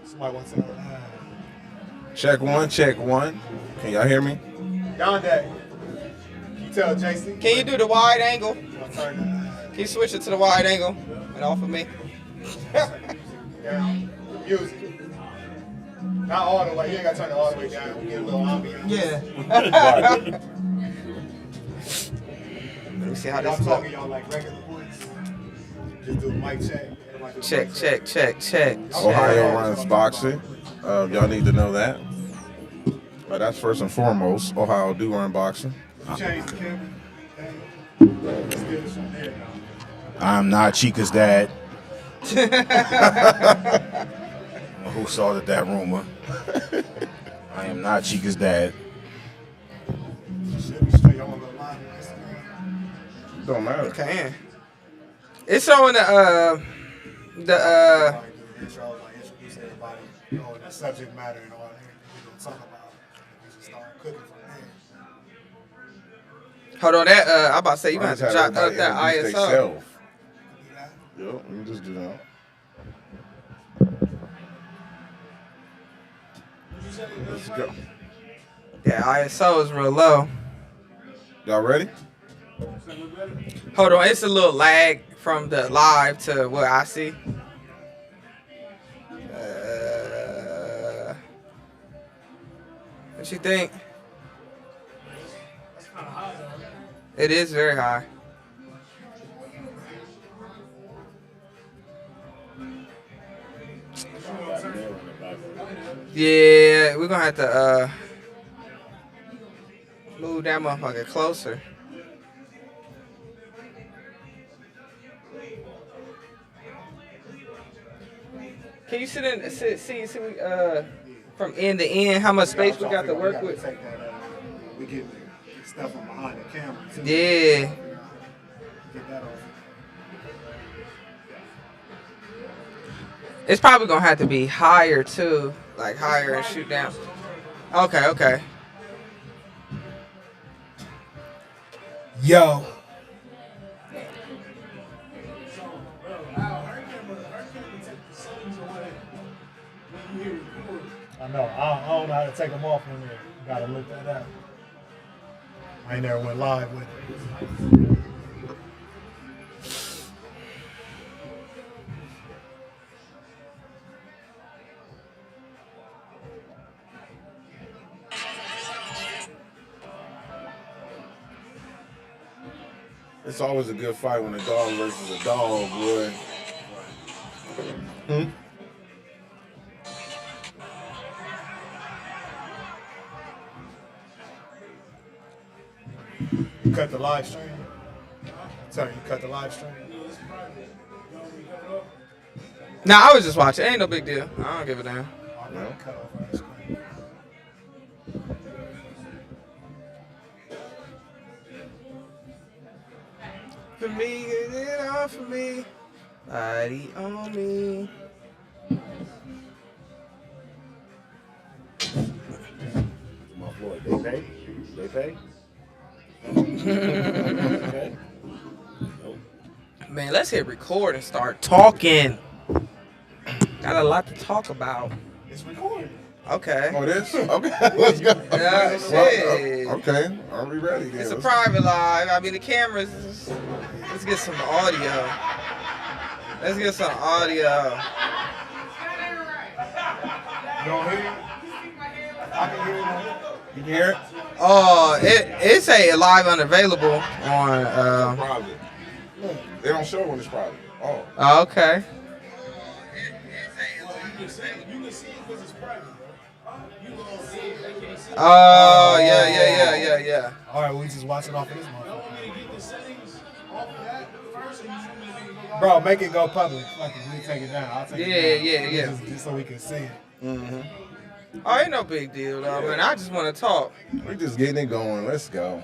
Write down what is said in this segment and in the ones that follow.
Somebody wants to. Check one, check one. Can y'all hear me? Yonde. Can you tell JC? Can you do the wide angle? I'll turn Can you switch it to the wide angle and off of me? down. Music. Not all the way. You ain't got to turn it all the way down. We get a little ambiance. Yeah. Let me see how Y'all this talking, looks. y'all like regular voice. Just do a mic check. Everybody do a Check, mic check, check, check. Ohio runs boxing. Y'all need to know that. That's first and foremost. Ohio do run boxing. Change the camera. Let's get this one there now. I'm not Chica's dad. Who started that rumor? I am not Chica's dad. Should be straight. Y'all want to go live on Instagram? Don't matter. Okay. It's showing the Like, do the intro, like introduce everybody, you know, the subject matter and all that. We're going to talk about. We just start cooking from there. hold on that I'm about to say you I gonna have just to had jot up everybody that introduce ISO. theyself. Do that. Yep, let me just do that. Let's go. Yeah, ISO is real low. Y'all ready? Hold on, it's a little lag from the live to what I see. What you think? It is very high. Yeah, we're gonna have to move that motherfucker closer. Can you see from end to end how much space we got to work with? Take that, we get stuff from behind the camera. Too. Yeah. Get that off. It's probably gonna have to be higher too, like higher and shoot down. Okay, okay. Yo. I know. I don't know how to take them off when there. Gotta look that up. I ain't never went live with it. It's always a good fight when a dog versus a dog, boy. You cut the live stream. Tell you cut the live stream. Nah, I was just watching. Ain't no big deal. I don't give a damn. I'm gonna cut off our screen. For me, get it on for me. Body on me. My Floyd, they pay? They pay? Okay. Man, let's hit record and start talking. Got a lot to talk about. It's recording. Okay. Oh, this? Okay, let's go. Yeah, shit. Okay, are we ready then? It's a Let's- private live. I mean, the cameras. Let's get some audio. Let's get some audio. You don't hear it? I can hear it. You can hear it? Oh, it's a live unavailable on. Private. They don't show when it's private. Oh. Oh, okay. Oh, yeah. All right, we just watch it off of this motherfucker. Bro, make it go public. Fuck it, we take it down. I'll take it down. Yeah. Just so we can see it. Oh, ain't no big deal, though, man. I just want to talk. We're just getting it going. Let's go.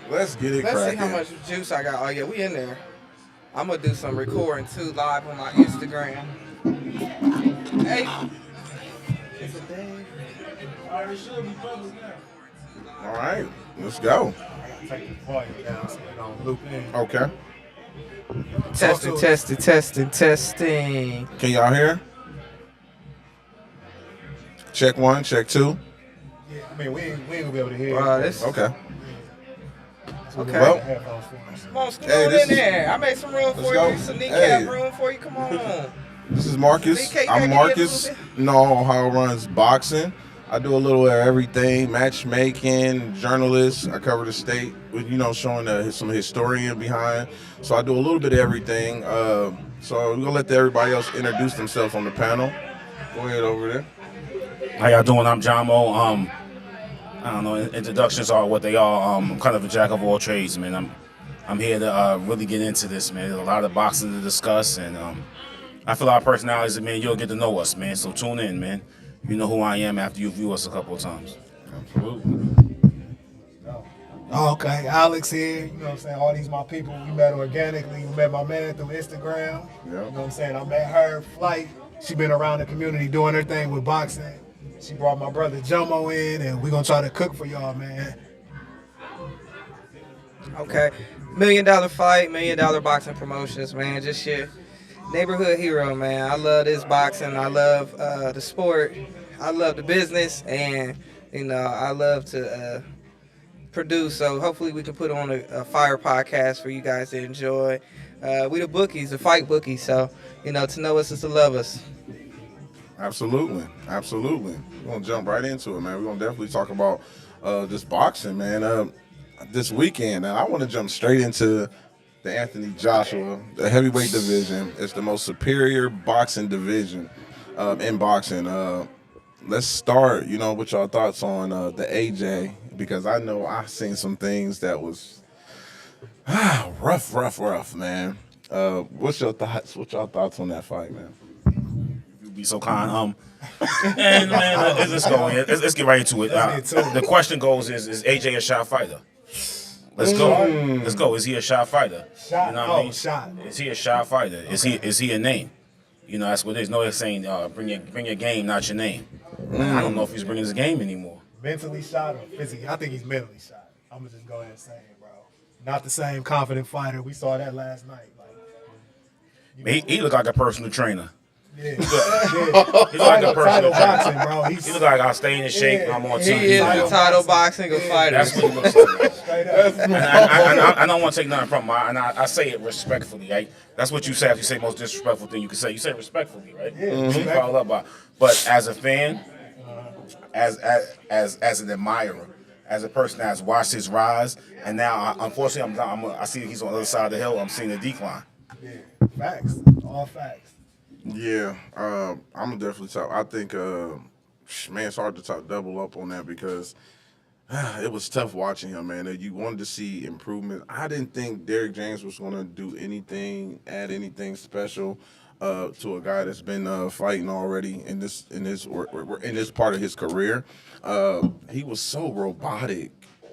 Let's get it Let's see cracking. how much juice I got. Oh, yeah, we in there. I'm going to do some recording, too, live on my Instagram. Hey. It's a day. All right, let's go. I gotta take the volume down so it don't loop in. Okay. Testing, testing, testing, testing. Can y'all hear? Check 1, check 2. Yeah, I mean, we ain't gonna be able to hear. This. Okay. Okay. Well, Headphones for us. Come on, scoot Hey, on this in is- there. I made some room for go. you. Some kneecap Hey. room for you. Come on. this is Marcus. BK, you I'm gotta Marcus. get Know how it runs boxing. I do a little of everything: matchmaking, journalist. I cover the state with showing some historian behind. So I do a little bit of everything. So we're gonna let everybody else introduce themselves on the panel. Go ahead over there. How y'all doing? I'm John Mo. I don't know. Introductions are what they are. I'm kind of a jack of all trades, man. I'm here to really get into this, man. There's a lot of boxing to discuss, and I feel our personalities, and man, you'll get to know us, man. So tune in, man. You know who I am after you view us a couple of times. Absolutely. Oh, okay, Alex here. You know what I'm saying? All these my people. We met organically. We met my man through Instagram. You know what I'm saying? I met her flight. She been around the community doing her thing with boxing. She brought my brother Jomo in, and we gonna try to cook for y'all, man. Okay. $1 million fight, $1 million boxing promotions, man. Just your neighborhood hero, man. I love this boxing. I love the sport. I love the business, and I love to produce. So hopefully we can put on a fire podcast for you guys to enjoy. We the bookies, the fight bookies. So to know us is to love us. Absolutely. We're gonna jump right into it, man. We're gonna definitely talk about this boxing, man. This weekend, and I want to jump straight into the Anthony Joshua, the heavyweight division. It's the most superior boxing division in boxing. Let's start, with your thoughts on the AJ, because I know I've seen some things that was rough, man. What's your thoughts? What's your thoughts on that fight, man? You be so kind. And man, let's go. Let's get right into it. The question goes: Is AJ a shot fighter? Let's go. Is he a shot fighter? Shot. You know what I mean? Shot. Is he a shot fighter? Is he a name? That's what it is. No, they're saying bring your game, not your name. I don't know if he's bringing his game anymore. Mentally shot or physically? I think he's mentally shot. I'm gonna just go ahead and say it, bro. Not the same confident fighter. We saw that last night. He looked like a personal trainer. Yeah. He looked like a personal Title boxing, trainer. bro. He looked like I'll stay in shape. I'm on He TV. is now. the title boxing fighter. That's what he looks like. Straight up. And I don't want to take nothing from him. And I say it respectfully, right? That's what you say. If you say most disrespectful thing you can say, you say respectfully, right? Yeah, You follow up by. But as a fan, as an admirer, as a person that's watched his rise, and now unfortunately I see he's on the other side of the hill. I'm seeing a decline. Yeah. Facts. All facts. Yeah, I'm gonna definitely talk. I think, man, it's hard to talk double up on that because it was tough watching him, man. You wanted to see improvement. I didn't think Derrick James was gonna do anything, add anything special to a guy that's been fighting already in this part of his career. He was so robotic.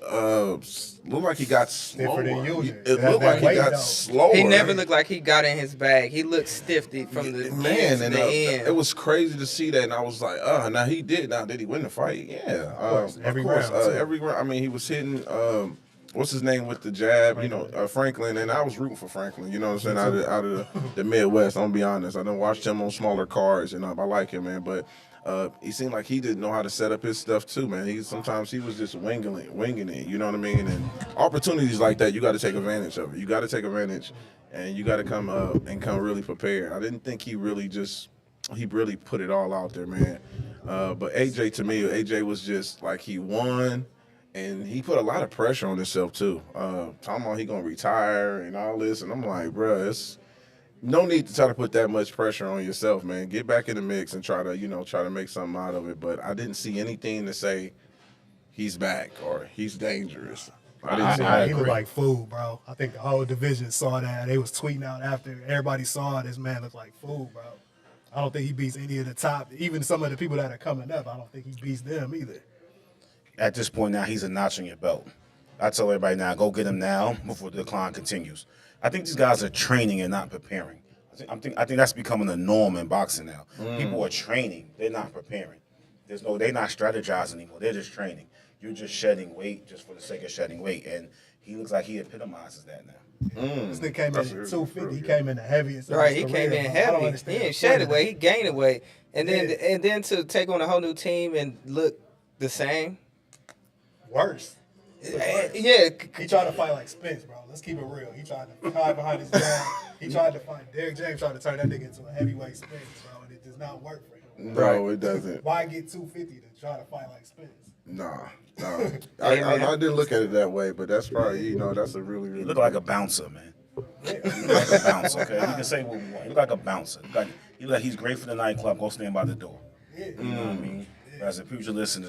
Looked like he got slower. Different than usual. It looked like he got slower. He never looked like he got in his bag. He looked stiff from the man, and the end. it was crazy to see that, and I was like, now he did. Now did he win the fight? Yeah, Every of course. round, too. Every round. I mean, he was hitting. What's his name with the jab? Franklin, and I was rooting for Franklin. You know what I'm saying? Out of the Midwest. I'm gonna be honest. I done watched him on smaller cards, and I like him, man. But he seemed like he didn't know how to set up his stuff too, man. Sometimes he was just winging it. You know what I mean? And opportunities like that, you got to take advantage of it. You got to take advantage, and you got to come really prepared. I didn't think he really put it all out there, man. But AJ, to me, AJ was just like he won. And he put a lot of pressure on himself too. Talking about he gonna retire and all this, and I'm like, bro, it's no need to try to put that much pressure on yourself, man. Get back in the mix and try to make something out of it. But I didn't see anything to say he's back or he's dangerous. I didn't see He looked like food, bro. I think the whole division saw that. They was tweeting out after everybody saw this man looked like food, bro. I don't think he beats any of the top, even some of the people that are coming up. I don't think he beats them either. At this point now, he's a notch on your belt. I tell everybody now, go get him now before the decline continues. I think these guys are training and not preparing. I think that's becoming a norm in boxing now. People are training, they're not preparing. They're not strategizing anymore. They're just training. you're just shedding weight just for the sake of shedding weight, and he looks like he epitomizes that now. This nigga came in at 250. He came in the heaviest. Right, he came in heavy. He ain't shedding weight. He gained weight, and then to take on a whole new team and look the same. Worse. Yeah. He tried to fight like Spence, bro. Let's keep it real. He tried to hide behind his dad. He tried to fight Derrick James. Tried to turn that nigga into a heavyweight Spence, bro, and it does not work for him. No, it doesn't. Why get 250 to try to fight like Spence? Nah. I didn't look at it that way, but that's probably, that's a really, really. You look like a bouncer, man. You look like a bouncer, okay? You can say what we want. You look like a bouncer. You look like he's great for the nightclub. Go stand by the door. Yeah. You know what I mean? As a pugilist and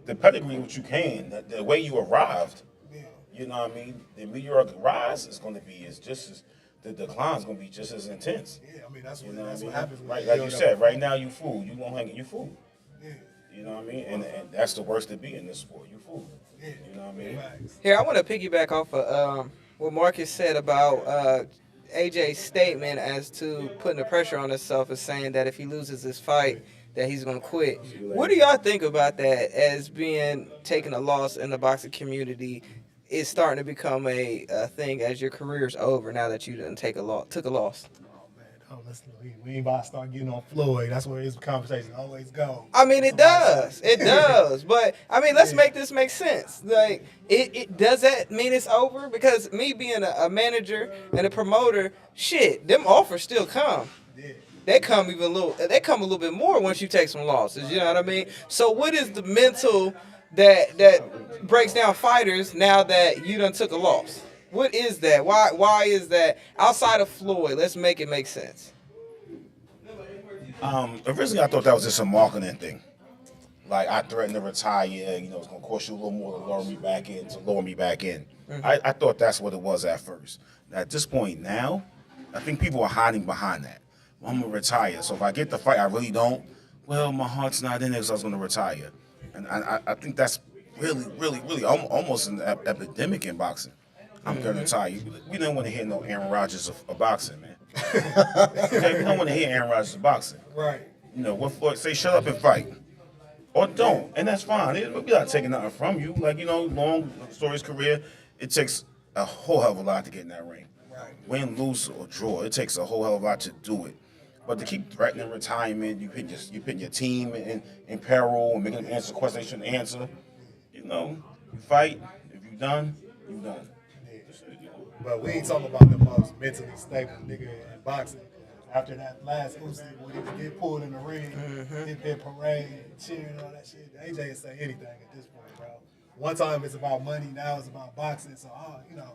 the pedigree which you can, the way you arrived, you know what I mean? The meteoric rise is going to be the decline's going to be just as intense. Yeah, I mean that's what, you know that's what what happens. Right, like you said, right now you fool. You won't hang it. You fool. Yeah. You know what I mean? And that's the worst to be in this sport. You fool. Yeah. You know what I mean? Here, I want to piggyback off of what Marcus said about AJ's statement as to putting the pressure on himself and saying that if he loses this fight, that he's going to quit. What do y'all think about that as being taking a loss in the boxing community is starting to become a thing as your career's over now that you done took a loss? Oh, man. Oh, listen, we ain't about to start getting on Floyd. That's where his conversation always go. I mean, it does. It does. But, I mean, let's make this make sense. Like, it does that mean it's over? Because me being a manager and a promoter, shit, them offers still come. Yeah. They come a little bit more once you take some losses, you know what I mean? So what is the mental that breaks down fighters now that you done took a loss? What is that? Why is that outside of Floyd? Let's make it make sense. Originally I thought that was just a marketing thing. Like I threatened to retire, it's gonna cost you a little more to lower me back in. Mm-hmm. I thought that's what it was at first. At this point now, I think people are hiding behind that. I'm gonna retire. So if I get the fight, I really don't. Well, my heart's not in it, so I was gonna retire. And I think that's really almost an epidemic in boxing. I'm gonna retire. We don't want to hear no Aaron Rodgers of boxing, man. Okay, we don't want to hear Aaron Rodgers of boxing. Right. What Floyd say? Shut up and fight, or don't, and that's fine. We're not taking nothing from you. Long story's career, it takes a whole hell of a lot to get in that ring. Right. Win, lose, or draw, it takes a whole hell of a lot to do it. But to keep threatening retirement, you put your team in peril and making them answer questions they shouldn't answer. You fight. If you done, you done. Yeah. But we ain't talking about the most mentally stable nigga in boxing. After that last Usyk, when he get pulled in the ring, hit parade, cheering, all that shit, AJ will say anything at this point, bro. One time it's about money, now it's about boxing. So,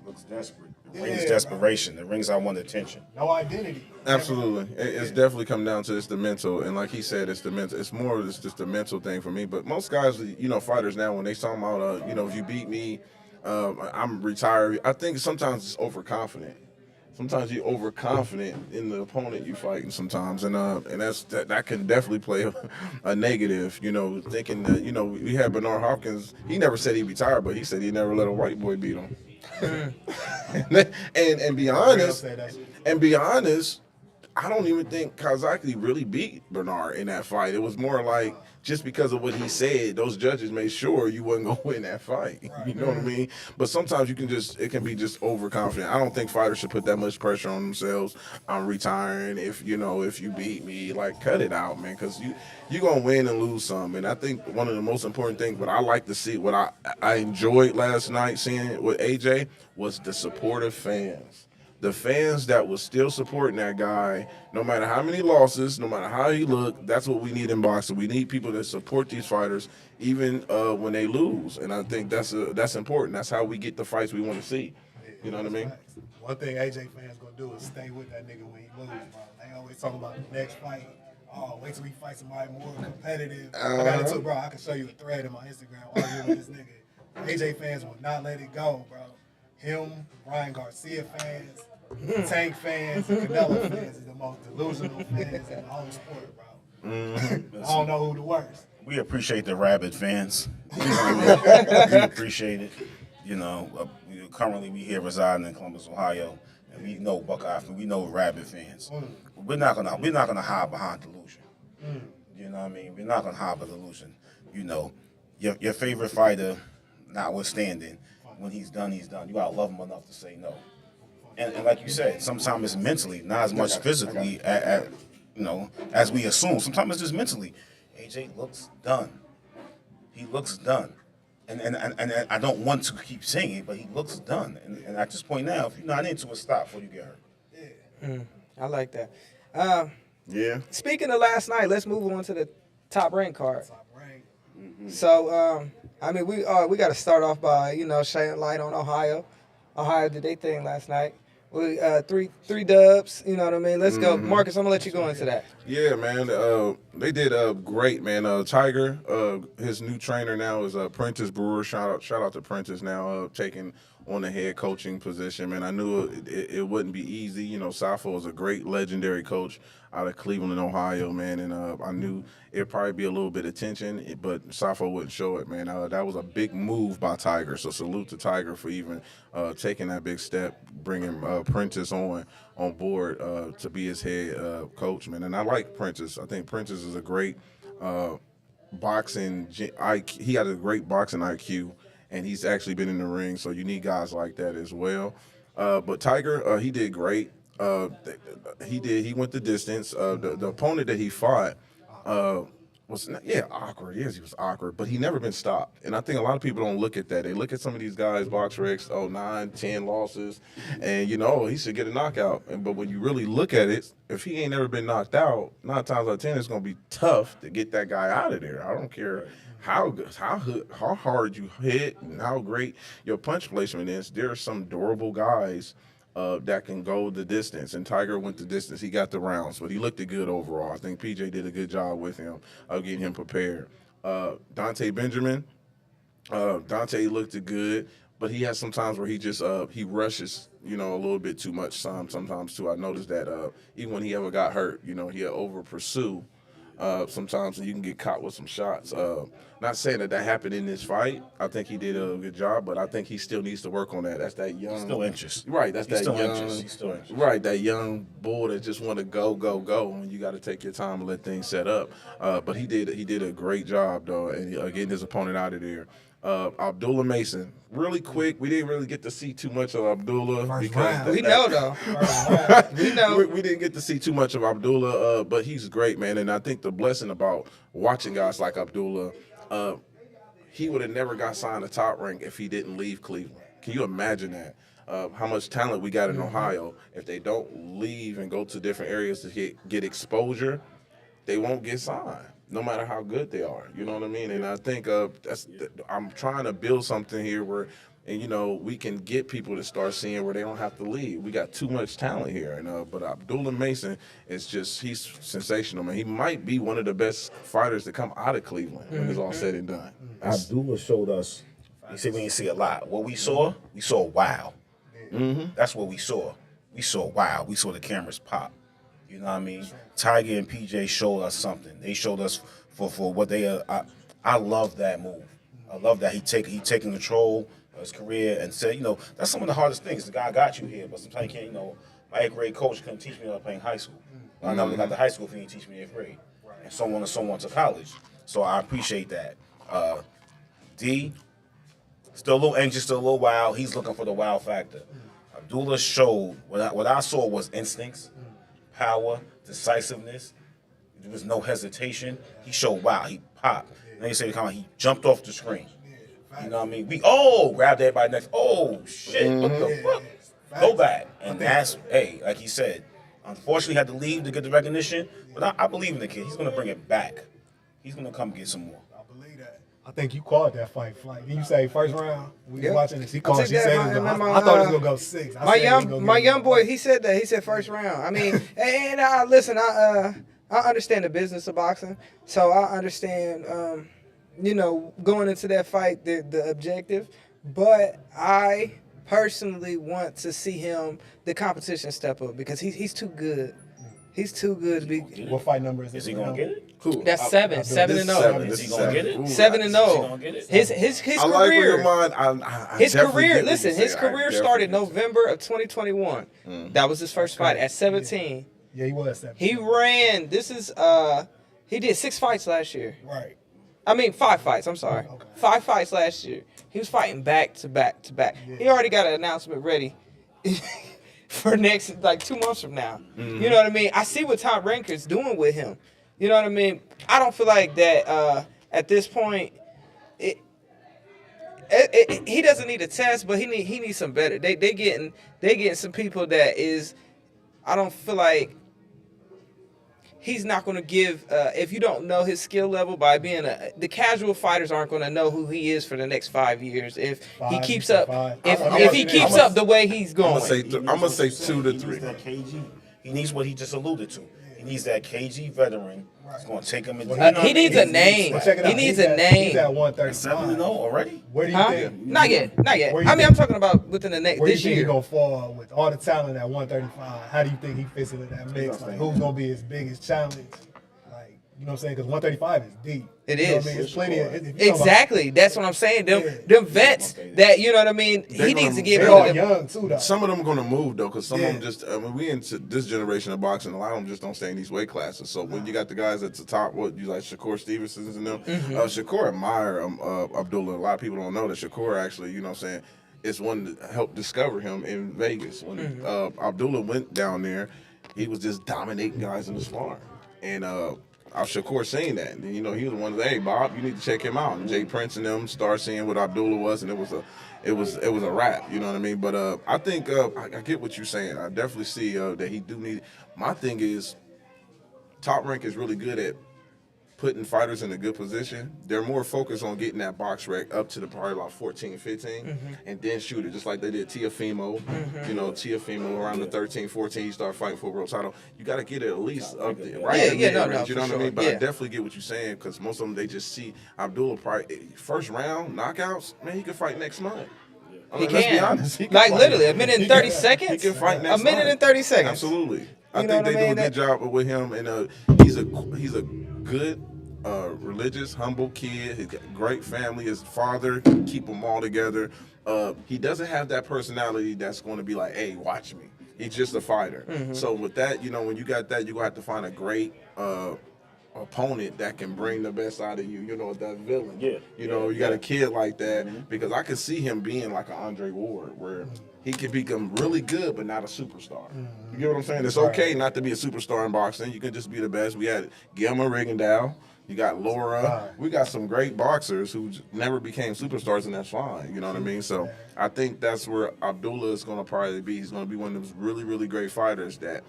looks desperate. It rings desperation. Bro. It rings I want attention. No identity. Absolutely. It's definitely come down to it's the mental. And like he said, it's the mental. It's more of just the mental thing for me. But most guys, fighters now, when they talk about, if you beat me, I'm retired. I think sometimes it's overconfident. Sometimes you're overconfident in the opponent you fighting sometimes, and that can definitely play a negative. Thinking that we had Bernard Hopkins. He never said he'd be tired, but he said he never let a white boy beat him. and be honest, I don't even think Kazaki really beat Bernard in that fight. It was more like just because of what he said, those judges made sure you wasn't gonna win that fight. Right. You know what I mean? But sometimes it can be just overconfident. I don't think fighters should put that much pressure on themselves. I'm retiring. If you beat me, cut it out, man, because you're gonna win and lose some. And I think one of the most important things, what I like to see, what I enjoyed last night seeing with AJ was the supportive fans. The fans that was still supporting that guy, no matter how many losses, no matter how he looked, that's what we need in boxing. We need people that support these fighters, even when they lose. And I think that's important. That's how we get the fights we want to see. You know what I mean? One thing AJ fans gonna do is stay with that nigga when he loses, bro. They always talk about the next fight. Oh, wait till we fight somebody more competitive. I got it too, bro. I can show you a thread in my Instagram arguing with this nigga. AJ fans will not let it go, bro. Him, Ryan Garcia fans, Tank fans, and Canelo fans is the most delusional fans in the whole sport, bro. I don't know who the worst. We appreciate the rabid fans. We appreciate it. Currently we here residing in Columbus, Ohio, and we know Buckeye. We know rabid fans. We're not gonna hide behind delusion. You know what I mean? We're not gonna hide behind delusion. your favorite fighter, notwithstanding, when he's done, he's done. You gotta love him enough to say no. And like you said, sometimes it's mentally, not as much physically, as we assume. Sometimes it's just mentally. AJ looks done. He looks done. And I don't want to keep saying it, but he looks done. And at this point now, if you're not into it, stop before you get hurt. I like that. Yeah. Speaking of last night, let's move on to the top rank card. Top rank. So, we got to start off by, shedding light on Ohio. Ohio did their thing last night. We three dubs, you know what I mean? Let's go. Marcus, I'm going to let you go into that. Yeah, man. They did great, man. Tiger, his new trainer now is Prentice Brewer. Shout out to Prentice now, taking on the head coaching position, man. I knew it wouldn't be easy. Safo is a great legendary coach out of Cleveland, Ohio, man. And I knew it'd probably be a little bit of tension, but Safo wouldn't show it, man. That was a big move by Tiger. So salute to Tiger for even taking that big step, bringing Prentice on board to be his head coach, man. And I like Prentice. I think Prentice is a great boxing IQ. He had a great boxing IQ, and he's actually been in the ring. So you need guys like that as well. But Tiger, he did great. He went the distance. The opponent that he fought was awkward. Yes, he was awkward, but he never been stopped. And I think a lot of people don't look at that. They look at some of these guys, box recs, 9, 10 losses, and he should get a knockout. But when you really look at it, if he ain't never been knocked out, 9 times out of 10, it's gonna be tough to get that guy out of there. I don't care how hard you hit and how great your punch placement is. There are some durable guys that can go the distance, and Tiger went the distance. He got the rounds, but he looked good overall. I think PJ did a good job with him of getting him prepared. Dante Benjamin, Dante looked good, but he has some times where he just he rushes, a little bit too much. Sometimes too. I noticed that even when he ever got hurt, he'll over pursue. Sometimes you can get caught with some shots. Not saying that happened in this fight. I think he did a good job, but I think he still needs to work on that. That's that young. Still anxious. Right. That's He's that still young. anxious. He's still anxious. Right. That young bull that just want to go, and you got to take your time and let things set up. But he did a great job though, and getting his opponent out of there. Abdullah Mason, really quick. We didn't really get to see too much of Abdullah because We know though. We know. we didn't get to see too much of Abdullah, but he's great, man. And I think the blessing about watching guys like Abdullah, he would have never got signed to Top Rank if he didn't leave Cleveland. Can you imagine that? How much talent we got in Ohio. If they don't leave and go to different areas to get exposure, they won't get signed, no matter how good they are. You know what I mean? And I think I'm trying to build something here where, we can get people to start seeing where they don't have to leave. We got too much talent here. And but Abdullah Mason he's sensational, man. He might be one of the best fighters to come out of Cleveland when it's all said and done. Abdullah showed us. He said we didn't see a lot. What we saw wow. That's what we saw. We saw wow. We saw the cameras pop. You know what I mean? Tiger and PJ showed us something. They showed us for what they are. I love that move. I love that he taking control of his career and said, that's some of the hardest things. The guy got you here, but sometimes you can't. My 8th grade coach couldn't teach me playing high school. I never got to high school if he didn't teach me 8th grade, and so on to college. So I appreciate that. D, still a little anxious, still a little wild. He's looking for the wow factor. Abdullah showed what I saw was instincts, power, decisiveness. There was no hesitation. He showed wow. He popped. Then he said, he jumped off the screen. You know what I mean? We grabbed everybody next. Oh shit! What the fuck? Go back. And that's like he said. Unfortunately, had to leave to get the recognition. But I believe in the kid. He's gonna bring it back. He's gonna come get some more. I believe that. I think you called that fight. Didn't you say first round? We was watching this. He I said I thought it was gonna go 6. My young boy, he said that. He said first round. I mean, and listen, I understand the business of boxing, so I understand, going into that fight, the objective. But I personally want to see the competition step up because he's too good. He's too good to be. What fight number is Is he gonna get it? Cool. That's 7 and 0. Is he gonna get it? 7 and 0. His I like where your career. mind. I His definitely career, get what listen, you his say. I career definitely started get you. November of 2021. That was his first fight at 17. Yeah, he was 7. He ran. He did 6 fights last year. Right. I mean, 5 fights. I'm sorry. Okay. 5 fights last year. He was fighting back to back to back. Yeah. He already got an announcement ready for next, like 2 months from now. Mm-hmm. You know what I mean? I see what Tom Ranker's doing with him. You know what I mean? I don't feel like that at this point. He doesn't need a test, but he needs some better. They getting some people that is. I don't feel like he's not going to give. If you don't know his skill level by being the casual fighters aren't going to know who he is for the next 5 years if he keeps up. If he keeps up the way he's going. I'm gonna say 2 to 3. He needs that KG. He needs what he just alluded to. He needs that KG veteran. It's going to take him into. He needs a name. Well, check it out. He needs He's a at name. 7-0 135. already. Where do you Huh? think? Not yet. Not yet. Where you I mean, think- I'm talking about within the next Where you this think he's year. gonna fall with all the talent at 135? How do you think he fits into that mix? Like, who's gonna be his biggest challenge? Like, you know what I'm saying? Because 135 is deep. It You know is. what I mean? It's plenty of if you talking about- Exactly. That's what I'm saying. Them vets that you know what I mean. He needs to give They're rid all of them. young too, though. Some of them gonna move though, because some Yeah. of them just. I mean, we into this generation of boxing. A lot of them just don't stay in these weight classes. So when you got the guys at the top, what you like Shakur Stevenson's and them. Shakur admire Abdullah. A lot of people don't know that Shakur actually, you know what I'm saying, is one that helped discover him in Vegas. When Abdullah went down there, he was just dominating guys in the sparring. And Shakur seen that. And, you know, he was one of the, hey, Bob, you need to check him out. And Jay Prince and them started seeing what Abdullah was, and it was a wrap. You know what I mean? But I think I get what you're saying. I definitely see that he do need. My thing is, Top Rank is really good at putting fighters in a good position. They're more focused on getting that box rec up to the probably about 14, 15, and then shoot it, just like they did Tiafimo. You know, Tiafimo around the 13, 14, you start fighting for a world title. You got to get it at least up there, right? Yeah, in yeah, the no, mid-range, for you know what I sure. mean? But I Yeah. definitely get what you're saying, because most of them, they just see Abdullah probably, first round knockouts, man, he can fight next month. I mean, He let's be can. honest. He can Like fight. literally a minute and 30 He seconds. can fight next A minute month. and 30 seconds. Absolutely. I You know think what they I do mean? a good job with him, and he's a good, religious, humble kid. He's got a great family. His father keep them all together. He doesn't have that personality that's going to be like, hey, watch me. He's just a fighter. So with that, you know, when you got that, you're going to have to find a great opponent that can bring the best out of you, you know, that villain. Yeah. You know, you got a kid like that, because I could see him being like an Andre Ward, where he can become really good but not a superstar. You get what I'm saying? It's okay not to be a superstar in boxing. You can just be the best. We had Gilman Rigondeaux. You got Laura. We got some great boxers who never became superstars, and that's fine. You know what I mean? So I think that's where Abdullah is going to probably be. He's going to be one of those really, really great fighters that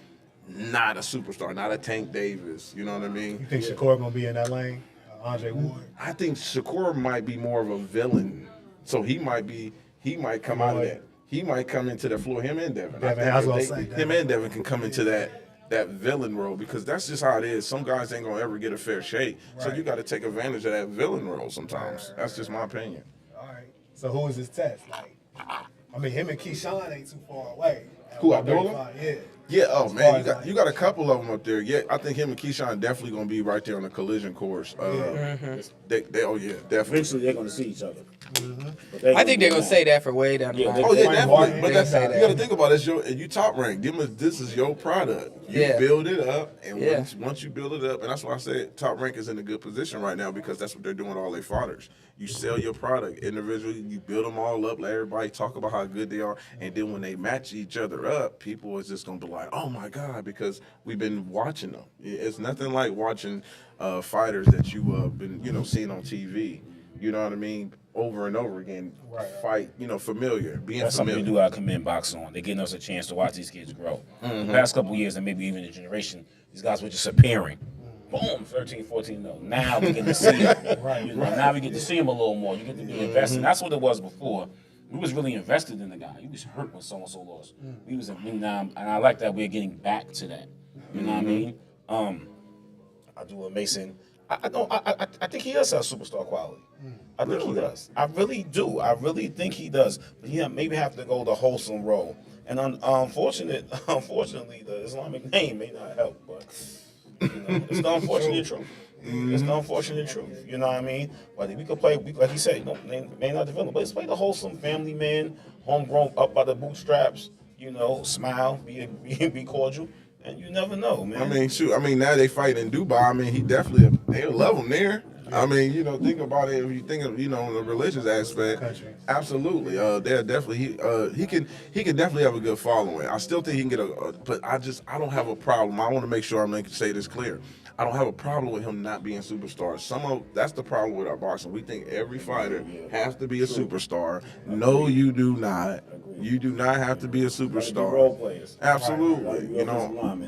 not a superstar, not a Tank Davis. You know what I mean? You think Shakur gonna be in that lane? Andre Ward. I think Shakur might be more of a villain. So he might come out of that. He might come into the floor, him and Devin. Devin, I was gonna think say him Devin. and Devin can come into that villain role, because that's just how it is. Some guys ain't gonna ever get a fair shake. So you got to take advantage of that villain role sometimes. That's just my opinion. All right. So who is his test? Like, I mean, him and Keyshawn ain't too far away. At Who, 135, Abdullah? Yeah. Yeah, oh As man, far as, like- you got a couple of them up there. Yeah, I think him and Keyshawn definitely gonna be right there on the collision course. They oh yeah, definitely. Eventually, they're going to see each other. I think they're gonna say that for way down the Yeah, line. Oh yeah, Frank definitely. Martin, But they that's say you that. got to think about it. You top rank. This is your product. You Yeah. build it up, and Yeah. once you build it up, and that's why I said top rank is in a good position right now, because that's what they're doing with all their fighters. You sell your product individually. You build them all up. Let everybody talk about how good they are, and then when they match each other up, people is just gonna be like, "Oh my God," because we've been watching them. It's nothing like watching fighters that you been seeing on TV. You know what I mean? Over and over again, fight. Familiar, being That's something we familiar. do gotta commend boxing on. They're getting us a chance to watch these kids grow. The past couple of years, and maybe even a generation, these guys were just appearing. Boom, 13, 14, no. Now we get to see them. Now we get to see them a little more. You get to be invested. That's what it was before. We was really invested in the guy. He was hurt when so-and-so lost. And I like that we're getting back to that. You know what I mean? Abdullah Mason, I think he does have superstar quality. I think he does. I really do. I really think he does. But he maybe have to go the wholesome role. And unfortunately, the Islamic name may not help. But it's the unfortunate truth. It's the unfortunate truth. You know what I mean? But we could play, like you said, may not develop. But let's play the wholesome family man, homegrown, up by the bootstraps. Smile, be cordial. And you never know, man. I mean, shoot. I mean, now they fight in Dubai. I mean, they'll love him there. I mean, think about it. If you think of, the religious aspect, absolutely. They're definitely he can definitely have a good following. I still think he can get but I don't have a problem. I want to make sure I say this clear. I don't have a problem with him not being superstar. That's the problem with our boxing. We think every fighter has to be a superstar. No, you do not. You do not have to be a superstar. Role players. Absolutely.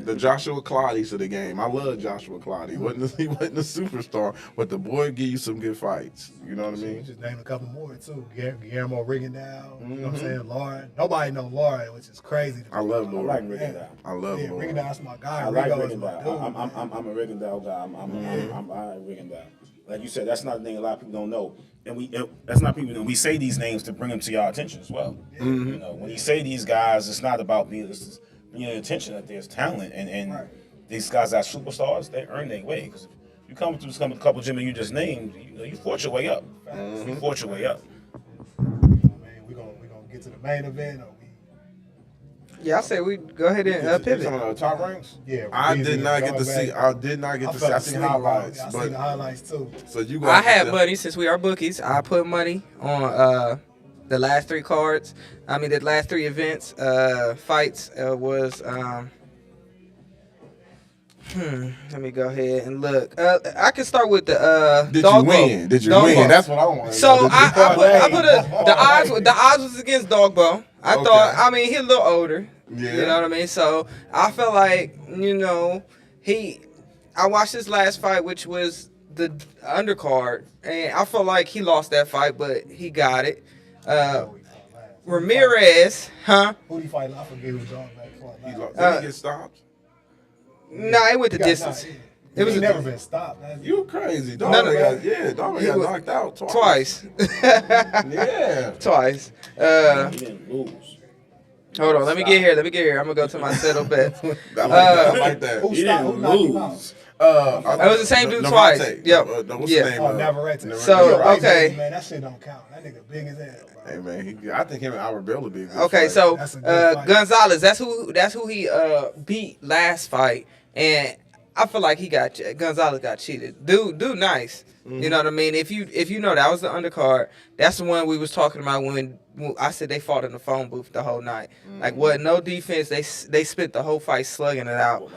The Joshua Clottys of the game. I love Joshua Clotty. He wasn't a superstar, but the boy give you some good fights. You know what I mean? Just name a couple more too. Guillermo Rigondeaux. You know what I'm saying? Lauren. Nobody know Lauren, which is crazy. I love Lauren. I like Rigondeaux. I love Lauren. Rigondeaux's my guy. I like Rigo is my dude. Rigondeaux. I'm a Rigondeaux guy. I'm Rigondeaux. Like you said, that's not the thing a lot of people don't know. And that's not people. We say these names to bring them to your attention as well. Mm-hmm. When you say these guys, it's not about bringing your attention that there's talent and these guys are superstars. They earn their way because if you come through a couple of gyms you just named, you fought your way up. You fought your way up. Man, we gonna get to the main event. Yeah, I say we go ahead and pivot. Some of the top ranks. Yeah, I did not get to see. I seen highlights, I but seen the highlights too. So you. I had money since we are bookies. I put money on the last 3 cards. I mean, the last 3 events, fights was. Let me go ahead and look. I can start with the Did Dogbo. you win? Did you Dogbo. win? That's what I want. So I put the odds was against Dogbo. I thought, I mean, he's a little older. Yeah. You know what I mean? So I felt like, I watched his last fight, which was the undercard, and I felt like he lost that fight, but he got it. Ramirez, huh? Who did he fight? I forget who Dog fought. Did he get stopped? No, it went the distance. It was never been stopped. You crazy. Dog No, no. got knocked out Twice. Yeah. Twice. He didn't lose. Hold on, let me get here. I'm gonna go to my settle bets. I like that. Who He stopped? didn't Who knocked him out? lose. It was the same dude twice. Yep. What's Yeah. the name? Oh, Navarrete. So, okay. Man, that shit don't count. That nigga big as hell. Bro. Hey man, I think him and Albert Bell would be a good Okay, fight. so That's a good fight. Gonzalez, that's who he beat last fight, and I feel like Gonzalez got cheated. Dude, nice. Mm-hmm. You know what I mean? If you know that was the undercard, that's the one we was talking about when I said they fought in the phone booth the whole night. Mm-hmm. Like what? No defense. They spent the whole fight slugging it out.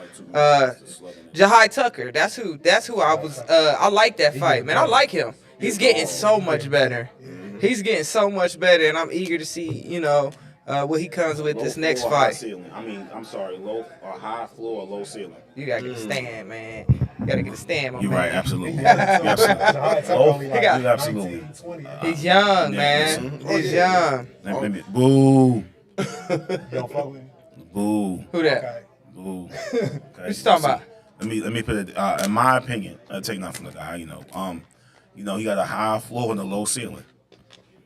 Jahai Tucker, that's who I was. I like that fight, man. I like him. He's getting so much better. He's getting so much better, and I'm eager to see what he comes with this next Floor, high fight. ceiling. I mean, I'm sorry, high floor or low ceiling. You gotta get a stand, man. You gotta get a stand, my You're man. right, absolutely. Absolutely. Absolutely. He's young, man. He's young. Boo. You don't fuck with him? Boo. Who that? Okay. Boo. What you talking about? Let me put it. In my opinion, I take nothing from the guy. He got a high floor and a low ceiling.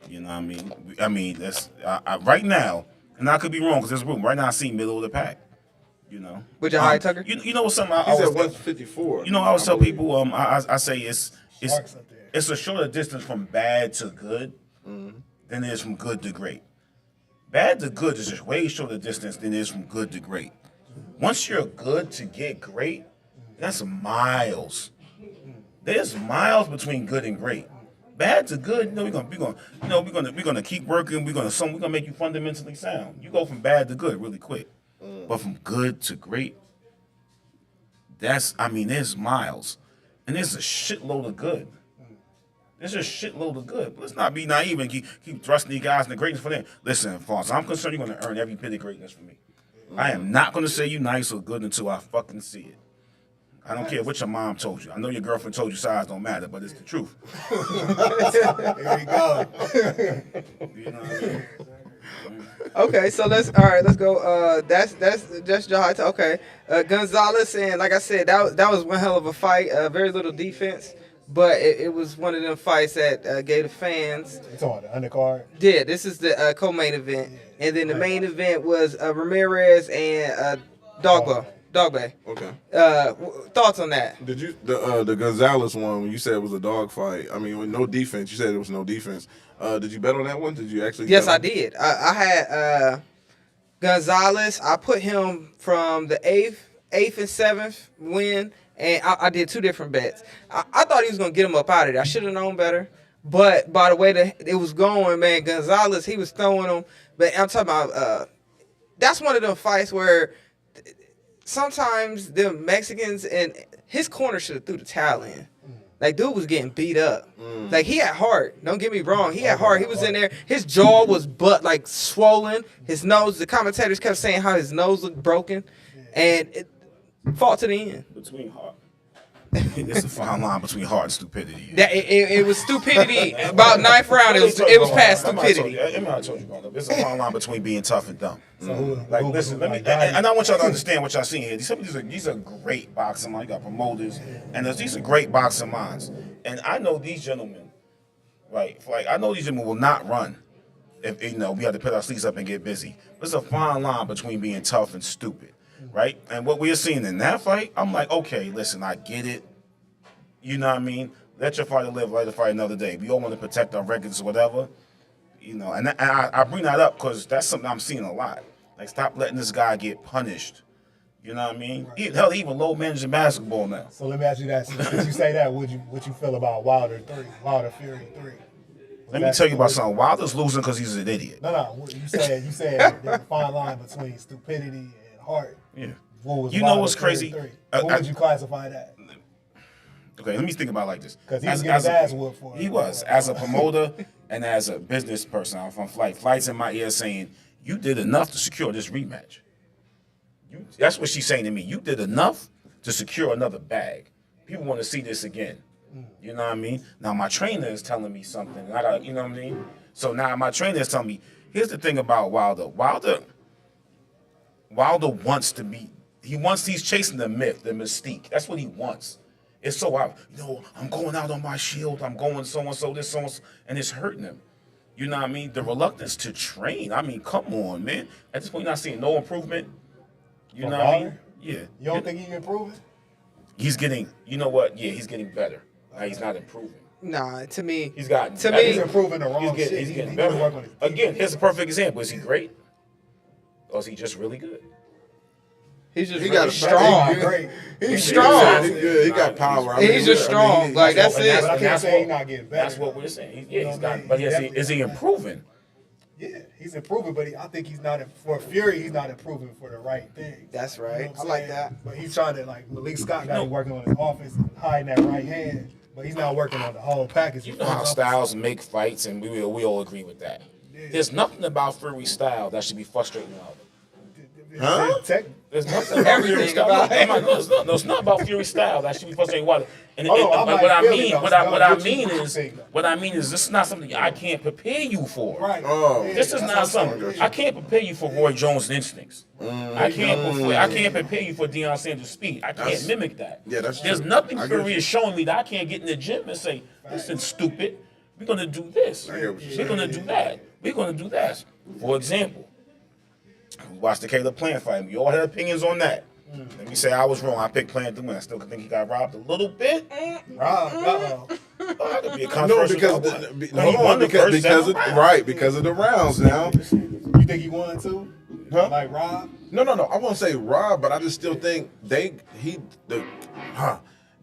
You know what I mean? That's right now, and I could be wrong because there's room. Right now, I see middle of the pack. With your high Tucker? You know what? Something I He's at always 154. I always tell people. I say it's Sparks up there. it's a shorter distance from bad to good than it is from good to great. Bad to good is just way shorter distance than it is from good to great. Once you're good to get great, that's miles. There's miles between good and great. Bad to good, we're gonna keep working. We're gonna make you fundamentally sound. You go from bad to good really quick, but from good to great, there's miles, and there's a shitload of good. There's a shitload of good. Let's not be naive and keep thrusting these guys in the greatness for them. Listen, as far as I'm concerned, you're gonna earn every bit of greatness from me. I am not gonna say you nice or good until I fucking see it. I don't care what your mom told you. I know your girlfriend told you size don't matter, but it's the truth. There you go. You know what I mean? Okay, so let's go. That's Jahai Tucker. Okay, Gonzalez, and like I said, that was one hell of a fight. Very little defense, but it was one of them fights that gave the fans. You talking about the undercard? Yeah, this is the co-main event, and then the main event was Ramirez and Dogbo. Okay. Thoughts on that? Did you the Gonzalez one when you said it was a dog fight? I mean, with no defense. You said it was no defense. Did you bet on that one? Did you actually? Yes, bet I on- did. I had Gonzalez. I put him from the eighth and seventh win, and I did 2 different bets. I thought he was gonna get him up out of there. I should have known better. But by the way that it was going, man, Gonzalez, he was throwing him. But I'm talking about that's one of them fights where sometimes the Mexicans and his corner should have threw the towel in. Like, dude was getting beat up. Like, he had heart. Don't get me wrong. He had heart. He was in there. His jaw was swollen. His nose, the commentators kept saying how his nose looked broken. And it fought to the end. Between heart. It's a fine line between heart and stupidity. It was stupidity. About 9th round, it was past stupidity. I told you about that. It's a fine line between being tough and dumb. So Listen, let me, and I want y'all to understand what y'all seeing here. These are great boxing minds. You got promoters, and these are great boxing minds. And I know these gentlemen, right? I know these gentlemen will not run if we have to put our sleeves up and get busy. There's a fine line between being tough and stupid. Right? And what we're seeing in that fight, I'm like, okay, listen, I get it. You know what I mean? Let your fighter live, let the fight another day. We all want to protect our records or whatever. And I bring that up because that's something I'm seeing a lot. Like, stop letting this guy get punished. You know what I mean? Right. Hell, even low managing basketball now. So let me ask you that. Since you say that, what you feel about Wilder Fury 3? Let me tell you about something. Wilder's losing because he's an idiot. No. You said there's a fine line between stupidity and heart. Yeah. You know what's crazy? What would you classify that? Okay, let me think about it like this. Because he was getting his ass whooped for it. He was. As a promoter and as a business person, I'm from Flight's in my ear saying, you did enough to secure this rematch. That's what she's saying to me. You did enough to secure another bag. People want to see this again. You know what I mean? Now, my trainer is telling me something. And I got, you know what I mean? So now my trainer is telling me, here's the thing about Wilder. Wilder wants to be, he's chasing the myth, the mystique. That's what he wants. It's so I'm going out on my shield. I'm going so-and-so, this, so-and-so, and it's hurting him. You know what I mean? The reluctance to train. I mean, come on, man. At this point, you're not seeing no improvement. You know what I mean? Yeah. You don't think he's improving? He's getting, you know what? Yeah, he's getting better. He's not improving. Nah, to me. He's gotten to better. me, he's improving the wrong shit. He's getting he better. work on his Again, here's a perfect example. Is he great? Or is he just really good? He's just He really got strong. He's strong. He's good. He got power. I mean, He's just strong. Like, that's it. But I can't say he's not getting better. That's what we're saying. You know He's what I got. mean? But is he improving? Yeah, he's improving, but I think he's not for Fury. He's not improving for the right thing. That's You know right. what I'm I like saying? that. But he's trying to Malik Scott got him working on his offense, hiding that right hand. But he's not working on the whole package. You know how styles make fights, and we all agree with that. Yeah. There's nothing about Fury's style that should be frustrating Wilder. Huh? There's nothing about Everything Fury's style. about it. No, it's not about Fury's style that should be frustrating Wilder. And Oh, no, I'm what not I feeling mean, those. what I What you mean think, is, though? what I mean is, this is not something I can't prepare you for. Right. Oh. Yeah, This is that's not what I'm something saying. I can't prepare you for. Roy Jones' instincts. I can't prepare you for Deion Sanders' speed. I can't mimic that. Yeah, that's There's true. nothing I get Fury you. is showing me that I can't get in the gym and say, "Listen, stupid, we're gonna do this. I get what you're We're saying. gonna do that. We're gonna do that." For example, we watched the Caleb Plant fight. We all had opinions on that. Let me say I was wrong. I picked Plant to win. I still think he got robbed a little bit. Rob, uh-oh. That could be a No, controversial. because of the rounds now. You think he won too? Huh? Like Rob? No. I won't say Rob, but I just still think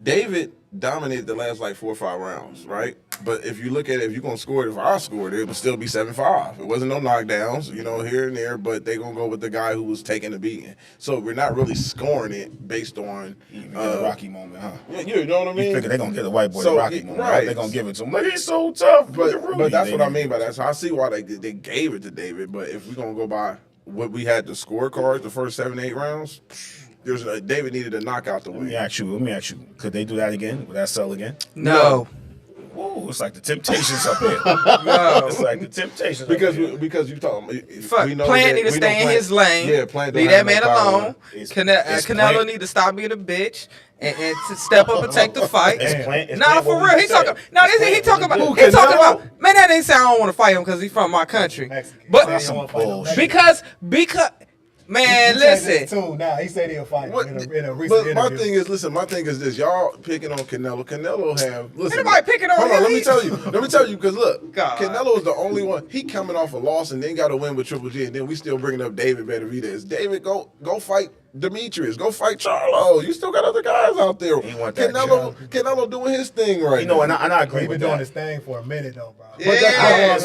David dominated the last 4 or 5 rounds, right? But if you look at it, if you're gonna score it, if I scored it, would still be 7-5. It wasn't no knockdowns, here and there, but they're gonna go with the guy who was taking the beating. So we're not really scoring it based on the Rocky moment, huh? Yeah, you know what I You mean? figure they're gonna get the white boy So, the Rocky moment, right? right. They're gonna give it to him. Like, he's so tough. But that's what I mean by that. So I see why they gave it to David. But if we're gonna go by what we had the scorecards, the first 7, 8 rounds, David needed a knockout to Let win. me ask you. Could they do that again? Would that sell again? No. Whoa, it's like the Temptations up here. No. It's like the Temptations Because up here. because you talking. Fuck, Plant need to stay in his lane. Yeah, Plant don't Leave have that man no power. alone. It's Canelo Plant. need to stop being a bitch and to step up and take the fight. It's Plant. It's Nah, Plant for what we real. He said. talking. No, It's he Plant talking what we about. did. He talking Canelo? about. Man, that ain't say I don't want to fight him because he's from my country. Mexican. But Say you don't wanna fight no bullshit. Mexican. because Man, He changed his listen. tune now. He said he'll fight What, in a recent but my interview. thing is, listen. My thing is this: y'all picking on Canelo. Canelo have listen. Ain't nobody picking on Hold on, him. let me tell you. Let me tell you, because look, God. Canelo is the only one. He coming off a loss and then got to win with Triple G, and then we still bringing up David Benavidez. David, go fight Demetrius. Go fight Charlo. You still got other guys out there. He want that Canelo doing his thing right You know, and I He agree been with doing that. his thing for a minute though, bro. Yeah,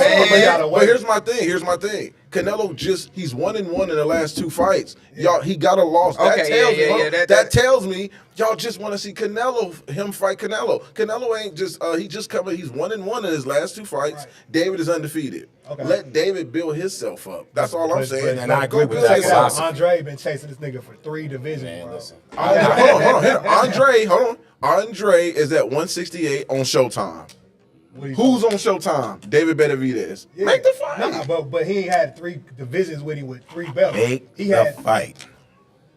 But here's my thing. Canelo he's 1-1 in the last 2 fights. Y'all, he got a loss. That Okay, tells me that tells me y'all just want to see him fight Canelo. Canelo ain't just he just coming. He's 1-1 in his last 2 fights. Right. David is undefeated. Okay. Let David build himself up. That's all I'm saying. and I agree with build that yourself up. philosophy. Andre been chasing this nigga for 3 divisions, Man, bro. listen. Hold on. Andre is at 168 on Showtime. What he Who's on Showtime? David Benavidez. Yeah. Make the fight. Nah, but he ain't had 3 divisions with him with 3 belts. Make he the had fight.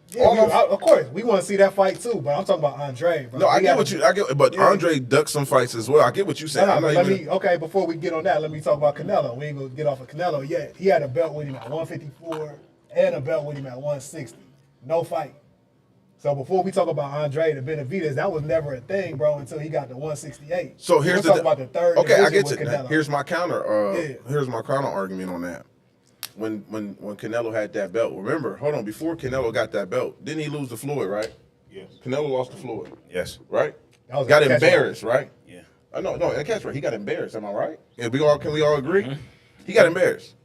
Yeah, of course, we want to see that fight too. But I'm talking about Andre, bro. No, I He get had what a- you. I get, but Yeah. Andre ducked some fights as well. I get what you saying. No, I'm but not let even- me. Okay, before we get on that, let me talk about Canelo. We ain't gonna get off of Canelo yet. He had a belt with him at 154 and a belt with him at 160. No fight. So before we talk about Andre the Benavidez, that was never a thing, bro, until he got to 168. So here's We're talking about the third. Okay, I division get with you. Canelo. Here's my counter. Yeah. Here's my counter argument on that. When Canelo had that belt, remember? Hold on. Before Canelo got that belt, didn't he lose to Floyd? Right? Yes. Canelo lost to Floyd. Yes. Right? That was a Got catch-up. embarrassed. Right? Yeah. No, that's right. He got embarrassed. Am I right? And can we all agree? He got embarrassed.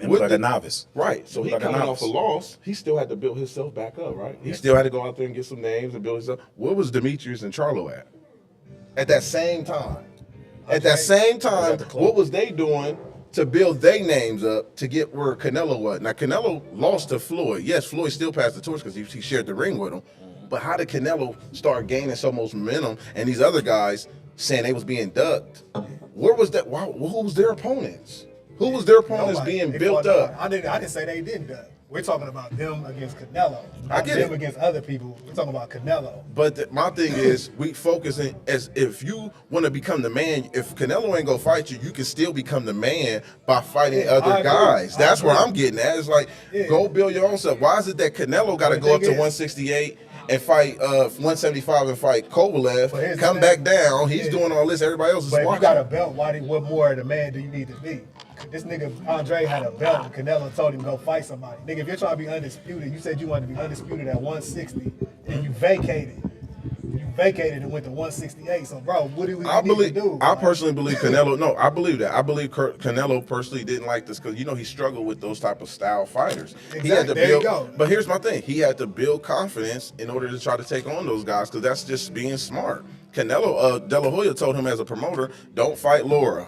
And was like a novice. Right. So he Like a coming novice. off a loss, he still had to build himself back up, right? He still had to go out there and get some names and build himself. Where was Demetrius and Charlo at? At that same time. At that same time, at the club. what was they doing to build their names up to get where Canelo was? Now, Canelo lost to Floyd. Yes, Floyd still passed the torch because he shared the ring with him. But how did Canelo start gaining so much momentum and these other guys saying they was being ducked? Where was that? Who was their opponents? Who was their opponents Nobody. being They built fought up? I didn't say they didn't. We're talking about them against Canelo. I Not get them it. against other people. We're talking about Canelo. But my thing is, we focusing as if you want to become the man. If Canelo ain't gonna fight you, you can still become the man by fighting Yeah, I other agree. guys. I That's where agree. I'm getting at. It's like, Yeah. go build your own stuff. Why is it that Canelo got to The go up to thing is- 168 and fight 175 and fight But Kovalev, here's the come thing. back down? He's Yeah. doing all this. Everybody else is But if you watching. got a belt, what more of the man do you need to be? This nigga Andre had a belt and Canelo told him go fight somebody. Nigga, if you're trying to be undisputed, you said you wanted to be undisputed at 160 and you vacated. You vacated and went to 168. So bro, what do we need to do? I Like, personally believe Canelo. No, I believe that. I believe Canelo personally didn't like this because he struggled with those type of style fighters. He had to Exactly. There you build. go. But here's my thing: he had to build confidence in order to try to take on those guys because that's just being smart. Canelo, De La Hoya told him as a promoter, "Don't fight Laura."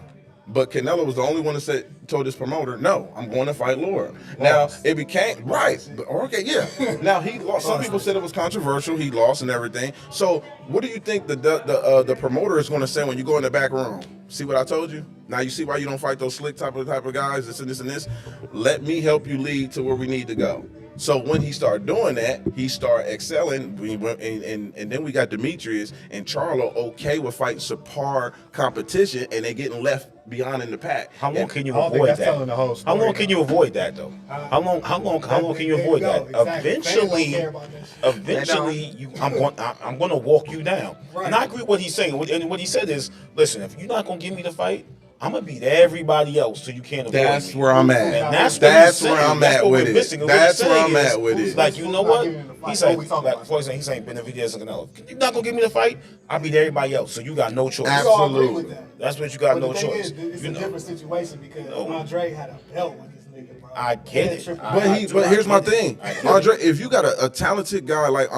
But Canelo was the only one that told his promoter, "No, I'm going to fight Laura." Now it became right. But, okay, yeah. Now he lost. Some people said it was controversial. He lost and everything. So what do you think the promoter is going to say when you go in the back room? See what I told you? Now you see why you don't fight those slick type of guys. This and this and this. Let me help you lead to where we need to go. So when he started doing that, he started excelling. And then we got Demetrius and Charlo okay with fighting subpar competition, and they getting left beyond in the pack. How long can you I don't think avoid that's that? telling the whole How story, long can you avoid that though? How long can you there avoid you go. that? Exactly. Fans don't care about that shit. Eventually, I'm going to walk you down. Right. And I agree with what he's saying. And what he said is, listen, if you're not going to give me the fight, I'm gonna beat everybody else so you can't avoid That's me. where I'm at. And that's That's what he's where saying. I'm That's at what with we're it. missing. And That's what he's where I'm saying at is, with it. Like, you know Who's not what? giving him the fight? He's What like, we talking about? he's saying Benavidez and Canelo. You're not gonna give me the fight. I beat everybody else, so you got no choice. We all agree Absolutely. with that. That's what you got But no the thing choice. is, it's You a know? different situation because Andre had a belt with this nigga, bro. I get And it. Triple But here's my I get thing, it. Andre. If you got a talented guy like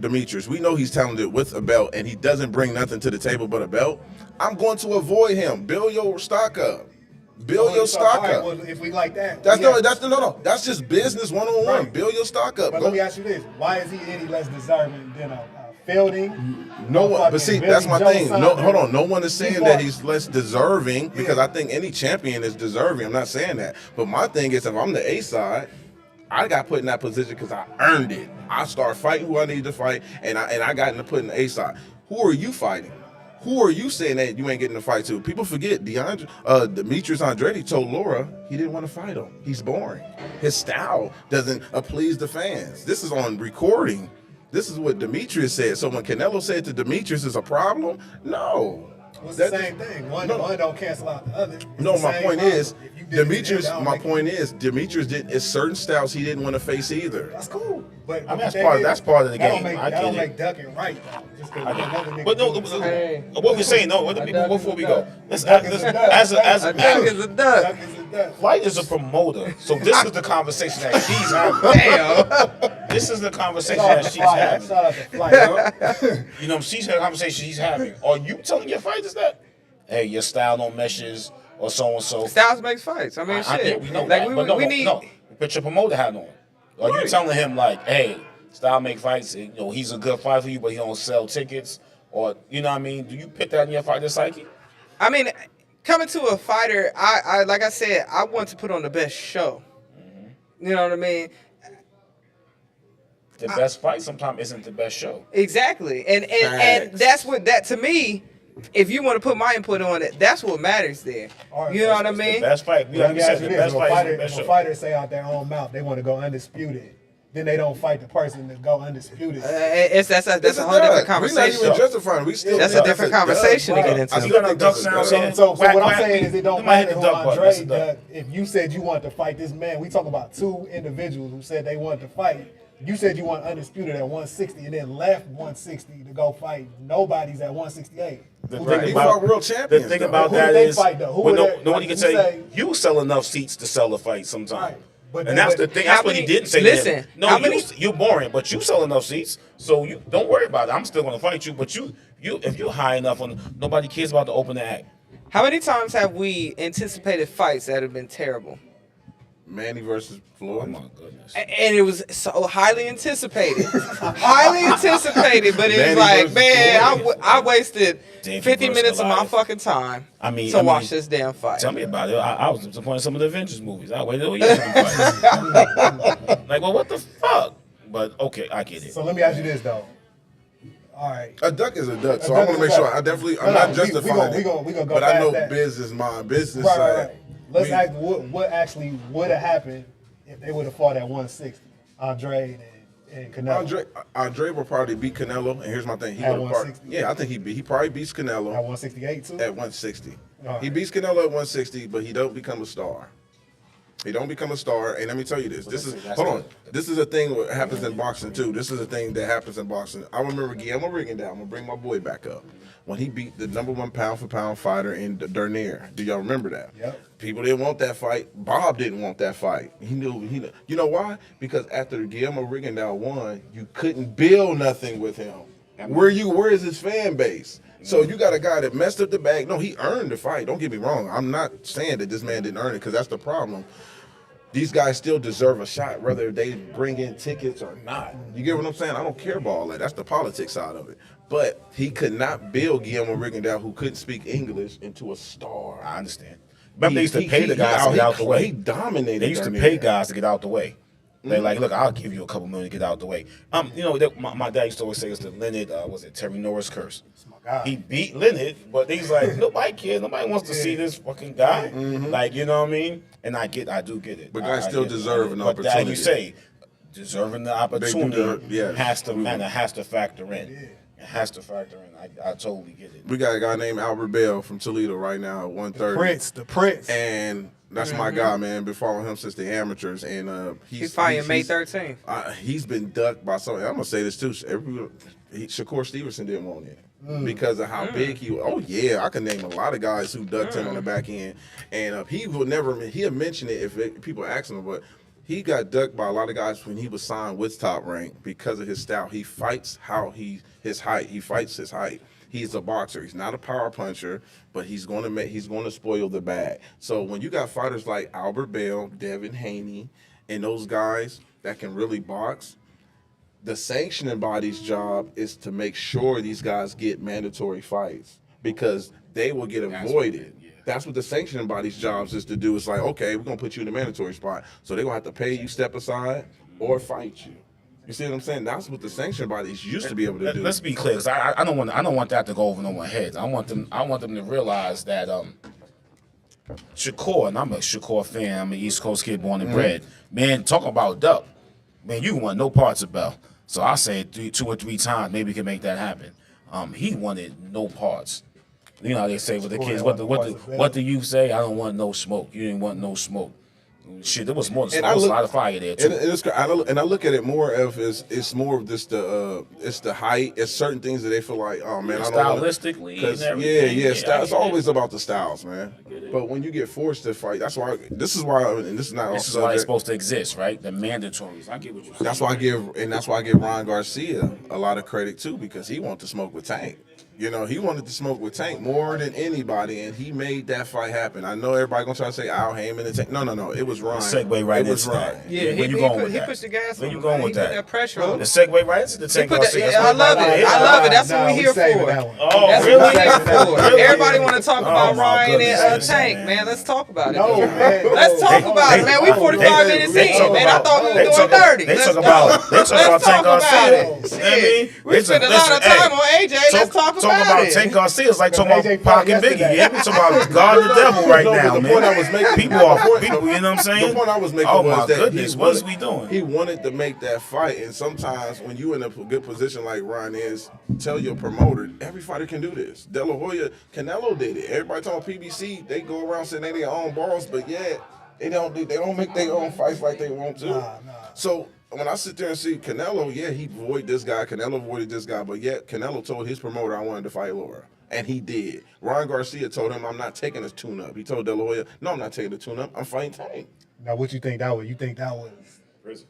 Demetrius, we know he's talented with a belt, and he doesn't bring nothing to the table but a belt. I'm going to avoid him. Build your stock up. Build your stock All right, up. well, if we like that, That's yeah. no. That's just business 101. Right. Build your stock up. But Go- let me ask you this: why is he any less deserving than a Fielding? No one, but see, fucking that's my Billy thing. Joe No, Saunders? hold on. No one is He saying fought- that he's less deserving because Yeah. I think any champion is deserving. I'm not saying that. But my thing is, if I'm the A side, I got put in that position because I earned it. I start fighting who I need to fight, and I got in the put in the A side. Who are you fighting? Who are you saying that you ain't getting a fight to? People forget Demetrius Andrade told Laura he didn't want to fight him. He's boring. His style doesn't please the fans. This is on recording. This is what Demetrius said. So when Canelo said to Demetrius is a problem, no. It's the same thing. One don't cancel out the other. No, my point is, Demetrius. My point is, Demetrius did. It's certain styles he didn't want to face either. That's cool, but I mean, that's part of the game. That don't make ducking right. But no, what we're saying, before we go, as a duck is a duck. Flight is a promoter, so this is the conversation that she's having. Damn. This is the conversation that she's having. Shout out to Flight. You know, she's had a conversation she's having. Are you telling your fighters that, hey, your style don't meshes or so and so? Styles makes fights. I mean, I shit. think we know Like that, but we need. no. Put your promoter hat on. Are you telling him like, hey, style make fights? You know, he's a good fighter for you, but he don't sell tickets, or you know what I mean? Do you put that in your fighter psyche? I mean, coming to a fighter, I like I said, I want to put on the best show. You know what I mean? The best fight sometimes isn't the best show. Exactly, and that's what that to me. If you want to put my input on it, that's what matters there. Right, you know what I The mean? best fight. You Let me ask said you the this: best fight is the best if a show. fighter say out their own mouth they want to go undisputed, then they don't fight the person to go undisputed. That's a whole different We're not conversation. even justifying. We still. That's a different conversation to get into. I You still got a think duck that's a sound. dub. So Whack, what I'm whack. saying is it don't You might hit matter the who duck button. That's a Andre duck. does. If you said you want to fight this man, we talk about two individuals who said they wanted to fight. You said you want undisputed at 160 and then left 160 to go fight. Nobody's at 168. The Right, thing these about- are world champions. The thing though. about Who that did they is, fight, though? Who well, were they- nobody like can you say say- you sell enough seats to sell a fight sometimes. Right. But And that's the thing. That's how what he many- didn't say. listen, to him. No, how many- you're boring, but you sell enough seats, so you don't worry about it. I'm still going to fight you, but you if you're high enough on, nobody cares about the open act. How many times have we anticipated fights that have been terrible? Manny versus Oh Floyd. my goodness. And it was so highly anticipated. Highly anticipated, but it was Manny like, versus man, Floyd. I wasted David 50 versus minutes of my Goliath. fucking time I mean, to watch this damn fight. Tell me about it. I was disappointed in some of the Avengers movies. I waited all year for fights. Like, well, what the fuck? But okay, I get it. So let me ask you this though. All right. A duck is a duck, so A I duck want is to make a sure. duck. I definitely, No, I'm no, not we justifying gonna it. go but I past know that. business mind, business Right, side. right, right. Let's We- ask what actually would have happened if they would have fought at 160, Andre and Canelo. Andre will probably beat Canelo, and here's my thing. He At would 160? yeah, I think he probably beats Canelo At 168 too. at 160. All right. He beats Canelo at 160, but he don't become a star. He don't become a star, and let me tell you this. That's Hold on. good. This is a thing that happens in boxing too. This is a thing that happens in boxing. I remember Guillermo Rigondeaux. I'm gonna bring my boy back up when he beat the #1 pound for pound fighter in Dernier. Do y'all remember that? Yep. People didn't want that fight. Bob didn't want that fight. He knew. You know why? Because after Guillermo Rigondeaux won, you couldn't build nothing with him. Where is his fan base? So you got a guy that messed up the bag. No, he earned the fight. Don't get me wrong. I'm not saying that this man didn't earn it, because that's the problem. These guys still deserve a shot, whether they bring in tickets or not. You get what I'm saying? I don't care about all that. That's the politics side of it. But he could not build Guillermo Rigondeaux, who couldn't speak English, into a star. I understand. Remember, they used to pay the guys to get out the way. He dominated. They used to Dernier. pay guys to get out the way. They're like, look, I'll give you a couple million to get out the way. You know, my dad used to always say it's the Leonard, was it Terry Norris curse? God. He beat Leonard, but he's like, nobody cares. Nobody wants to see this fucking guy. Like, you know what I mean? And I do get it. But guys I still get it. deserve an But that opportunity. you say, deserving the opportunity yes. has to factor in. It has to factor in. I totally get it. We got a guy named Albert Bell from Toledo right now at 130. The Prince. And that's my guy, man. Been following him since the amateurs, and He's fighting May 13th. He's been ducked by somebody. I'm gonna say this too. Shakur Stevenson didn't want it because of how big he was. Oh yeah, I can name a lot of guys who ducked him on the back end, and he would never. He'll mention it if people ask him, but he got ducked by a lot of guys when he was signed with Top Rank because of his style. He fights his height. He fights his height. He's a boxer. He's not a power puncher, but he's going to spoil the bag. So when you got fighters like Albert Bell, Devin Haney, and those guys that can really box, the sanctioning body's job is to make sure these guys get mandatory fights because they will get avoided. That's what the sanctioning body's jobs is to do. It's like, okay, we're going to put you in the mandatory spot. So they're going to have to pay you, step aside, or fight you. You see what I'm saying? That's what the sanction bodies used to be able to do. Let's be clear, 'cause I don't want that to go over no one's head. I want them to realize that Shakur, and I'm a Shakur fan. I'm an East Coast kid, born and bred. Man, talk about Duck. Man, you want no parts of Bell. So I say 2 or 3 times, maybe we can make that happen. He wanted no parts. You know how they say with the kids, what the youth say? I don't want no smoke. You didn't want no smoke. Shit, there was more. There was a lot of fire there too. And I look at it more of it's more of this it's the height. It's certain things that they feel like, oh man, I don't stylistically and everything. It's always about the styles, man. But when you get forced to fight, that's why. This is why it's supposed to exist, right? The mandatories. I get what you're saying. That's why I give Ryan Garcia a lot of credit too, because he wanted to smoke with Tank. You know, he wanted to smoke with Tank more than anybody, and he made that fight happen. I know everybody gonna try to say Al Heyman and Tank. No. It was Ryan. Segue right into that. Yeah, he pushed the gas. Where you going with that? He put that pressure on. The segue right into the Tank Garcia. I love it. I love it. That's what we're here for. Oh, That's really? what we're here for. Really? Everybody want to talk about my Ryan goodness, and Tank, man. Let's talk about it. Let's talk about it, man. We 45 minutes in, man. I thought we were doing 30. They talk about Tank Garcia. We spent a lot of time on AJ. Let's talk about it. Tank Garcia is like talking about Pac and Biggie. Yeah, we talking about God and the devil right now, man. The point I was making, people, you know what I'm saying? The point I was making oh was my that goodness, what is we doing? He wanted to make that fight, and sometimes when you in a good position like Ryan is, tell your promoter, every fighter can do this. De La Hoya, Canelo did it. Everybody talking PBC, they go around saying they their own balls, but yeah, they don't make their own fights like they want to. Nah. So when I sit there and see Canelo, yeah, he avoided this guy, Canelo avoided this guy, but yet Canelo told his promoter I wanted to fight Laura. And he did. Ryan Garcia told him, I'm not taking a tune-up. He told De La Hoya, no, I'm not taking a tune-up. I'm fighting Tank. Now, what you think that was? You think that was? Prison.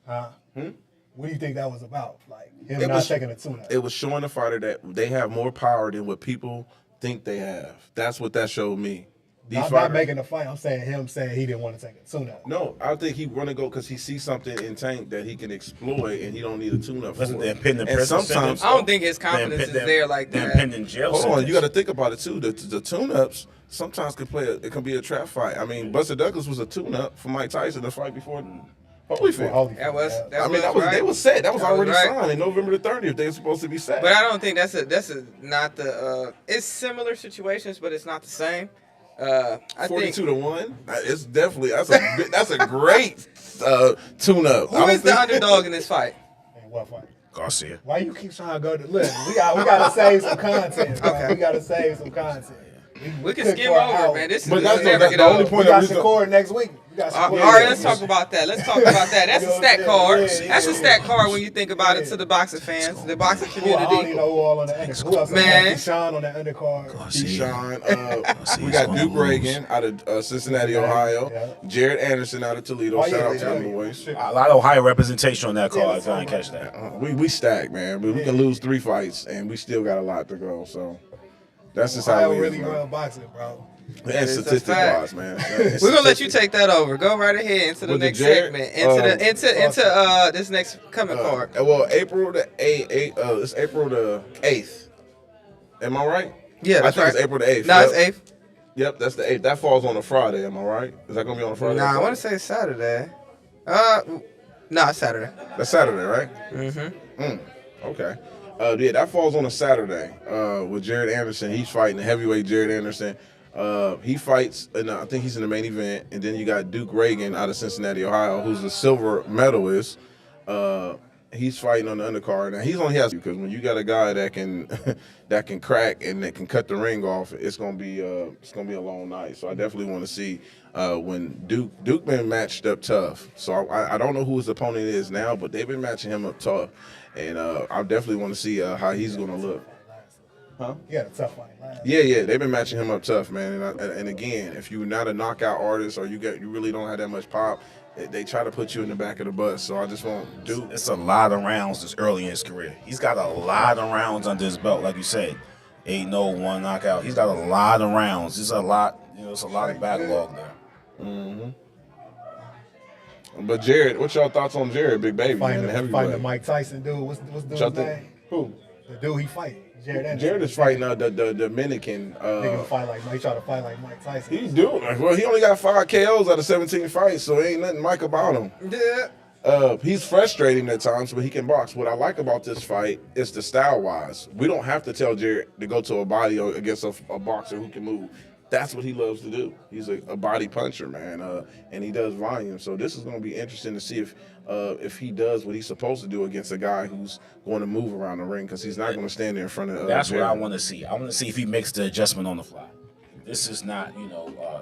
What do you think that was about? Like him not taking a tune-up? It was showing the fighter that they have more power than what people think they have. That's what that showed me. I'm not making a fight. I'm saying him saying he didn't want to take a tune-up. No, I think he want to go because he sees something in Tank that he can exploit, and he don't need a tune-up for it. And sometimes I don't think his confidence is there like that. Impending jail Hold on, you got to think about it too. The tune-ups sometimes it can be a trap fight. I mean, Buster Douglas was a tune-up for Mike Tyson the fight before Holyfield. That was right. They was set. That was already signed in November the 30th. They were supposed to be set. But I don't think that's not the. It's similar situations, but it's not the same. I 42-1. It's definitely that's a great tune-up. Who is the underdog in this fight? In what fight? Garcia. Why you keep trying to go to look? We gotta save some content. Bro. Okay. We gotta save some content. We can skim over, man. This is never get the only point. We got Shakur next week. All right, let's talk about that. That's a stat card. That's a stat card when you think about it to the boxing fans, the boxing community. I don't even know who all on the undercard. Who else? Man. Keyshawn on the undercard. Keyshawn. We got Duke Reagan out of Cincinnati, Ohio. Yeah. Jared Anderson out of Toledo. Shout out to them boys. A lot of Ohio representation on that card. If I didn't catch that. We stacked, man. We can lose 3 fights, and we still got a lot to go. So that's just how we really run boxing, bro. And statistic-wise, man. We're gonna let you take that over. Go right ahead into the next segment. Into this next coming card. Well, April the 8th. It's April the 8th. Am I right? Yeah, that's I think it's April the 8th. No, it's 8th. Yep, that's the 8th. That falls on a Friday. Am I right? Is that gonna be on a Friday? Nah, I want to say Saturday. No, it's Saturday. That's Saturday, right? Mm-hmm. Okay. Yeah, that falls on a Saturday. With Jared Anderson, he's fighting the heavyweight Jared Anderson. He fights, and I think he's in the main event. And then you got Duke Reagan out of Cincinnati, Ohio, who's a silver medalist. He's fighting on the undercard. Now he has because when you got a guy that can crack and that can cut the ring off, it's gonna be a long night. So I definitely want to see when Duke been matched up tough. So I don't know who his opponent is now, but they've been matching him up tough, and I definitely want to see how he's gonna look. Huh? Yeah, a tough fight. Yeah, they've been matching him up tough, man. And again, if you're not a knockout artist or you really don't have that much pop, they try to put you in the back of the bus. So I just want Duke. It's a lot of rounds this early in his career. He's got a lot of rounds under his belt, like you said. 8-0, 1 knockout. He's got a lot of rounds. It's a lot. It's a lot of backlog there. Mm-hmm. But Jared, what's y'all thoughts on Jared, big baby? Fighting the Mike Tyson dude. What's dude's name? Who? The dude he fight. Jared is fighting the Dominican. He try to fight like Mike Tyson. He do. Well, he only got 5 KOs out of 17 fights, so ain't nothing Mike about him. Yeah. He's frustrating at times, but he can box. What I like about this fight is the style wise. We don't have to tell Jared to go to a body or against a boxer who can move. That's what he loves to do. He's a body puncher, man, and he does volume. So this is going to be interesting to see if he does what he's supposed to do against a guy who's going to move around the ring, because he's not going to stand there in front of. That's Jared. what I want to see. I want to see if he makes the adjustment on the fly. This is not,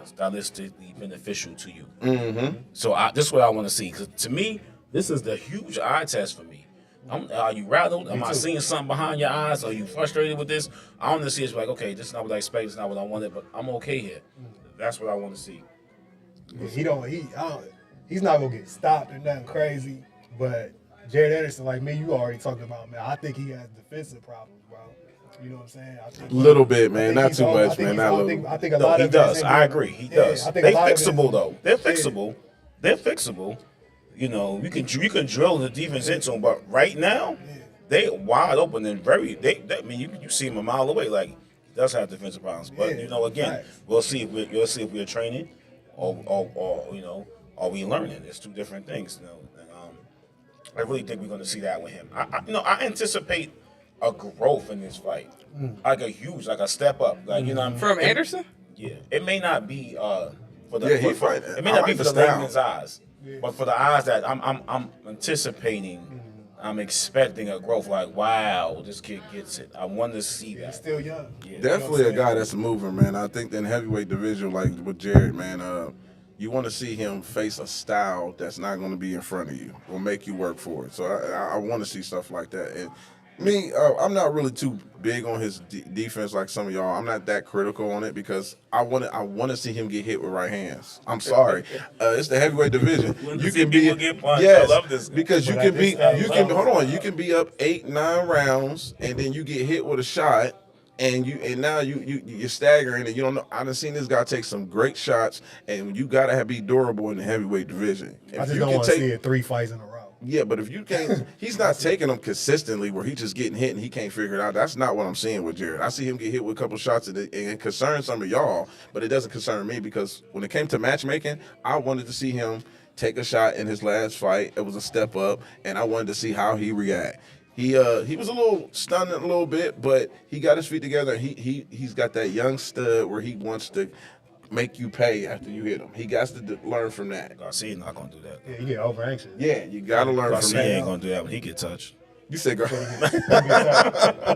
stylistically beneficial to you. Mm-hmm. So this is what I want to see. Because to me, this is the huge eye test for me. Are you rattled? Am I seeing something behind your eyes? Are you frustrated with this? I want to see it's like, okay, this is not what I expected. It's not what I wanted, but I'm okay here. That's what I want to see. He's not gonna get stopped or nothing crazy. But Jared Anderson, like me, you already talked about, man. I think he has defensive problems, bro. You know what I'm saying? I think Little bit, man. Not too much, man. Not a little. I think a No, lot he of does. I agree. He does. I think They a lot of it fixable is- though. They're fixable. They're fixable. You know, you can drill the defense into them, but right now they wide open and very. I mean, you see him a mile away. Like he does have defensive problems, but again, right. we'll see if we're training, or are we learning? It's two different things. And, I really think we're going to see that with him. I anticipate a growth in this fight, like a step up. Like From Anderson? Yeah, it may not be for the. Yeah, he for, fight- it may I not be like for the the style. layman's eyes, but for the eyes that I'm anticipating. I'm expecting a growth. Like, wow, this kid gets it. I want to see He's that. still young. Yeah. Definitely a guy that's a mover, man. I think in heavyweight division, like with Jared, man, you want to see him face a style that's not going to be in front of you. Will make you work for it. So I want to see stuff like that. And me, I'm not really too big on his defense like some of y'all. I'm not that critical on it because I want to see him get hit with right hands. I'm sorry, it's the heavyweight division. You can be get punched. Yes, I love this. because you But can at be this you stage, can hold on. You can be up 8-9 rounds and then you get hit with a shot. And now you're staggering and you don't know. I done seen this guy take some great shots, and you gotta be durable in the heavyweight division. I just don't want to see it 3 fights in a row. Yeah, but if you can't, he's not taking them consistently where he's just getting hit and he can't figure it out. That's not what I'm seeing with Jared. I see him get hit with a couple shots and it concerns some of y'all, but it doesn't concern me because when it came to matchmaking, I wanted to see him take a shot in his last fight. It was a step up, and I wanted to see how he react. He was a little stunned a little bit, but he got his feet together. He's got that young stud where he wants to make you pay after you hit him. He got to learn from that. Garcia not gonna do that. Yeah, you get over anxious. Yeah, you got to learn from Garcia ain't that. gonna do that when he get touched. You said, girl. Yeah.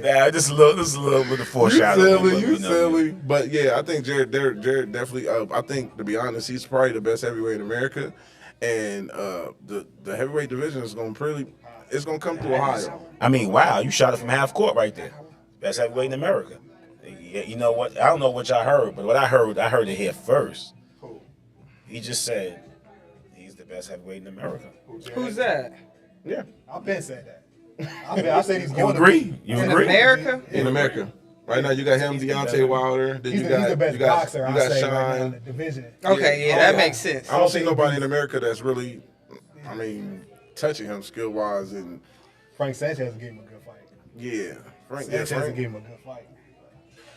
Yeah, this is a little bit of You foreshadowing. silly, but you we know silly. But yeah, I think Jared definitely. I think to be honest, he's probably the best heavyweight in America, and the heavyweight division is going to it's going to come through Ohio. I mean, wow, you shot it from half court right there. Best heavyweight in America. Yeah, you know what? I don't know what y'all heard, but what I heard it here first. He just said he's the best heavyweight in America. Who's that? Yeah, I've been saying that. I said he's You going agree? to You In agree? America? in America. Right now, you got him, Deontay Wilder. Then He's you the, got he's the best you got boxer, you I got say, right now in Shine. the division. Okay, yeah, Oh, that yeah. makes sense. I don't see nobody in America that's really, touching him skill wise and Frank Sanchez gave him a good fight. yeah, Frank. Sanchez Frank. gave him a good fight.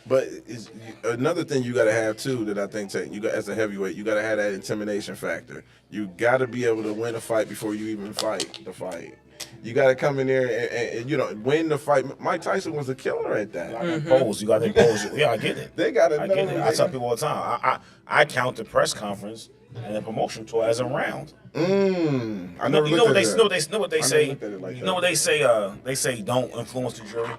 But it's another thing you got to have too that I think you got as a heavyweight, you got to have that intimidation factor. You got to be able to win a fight before you even fight the fight. You got to come in there and win the fight. Mike Tyson was a killer at that. You got to impose. Yeah, I get it. They got to I know. get it. I tell people all the time. I count the press conference and the promotion tour as a round. I You never know looked what at they that. know what they I never say. looked at it like You that. know what they say? They say don't influence the jury.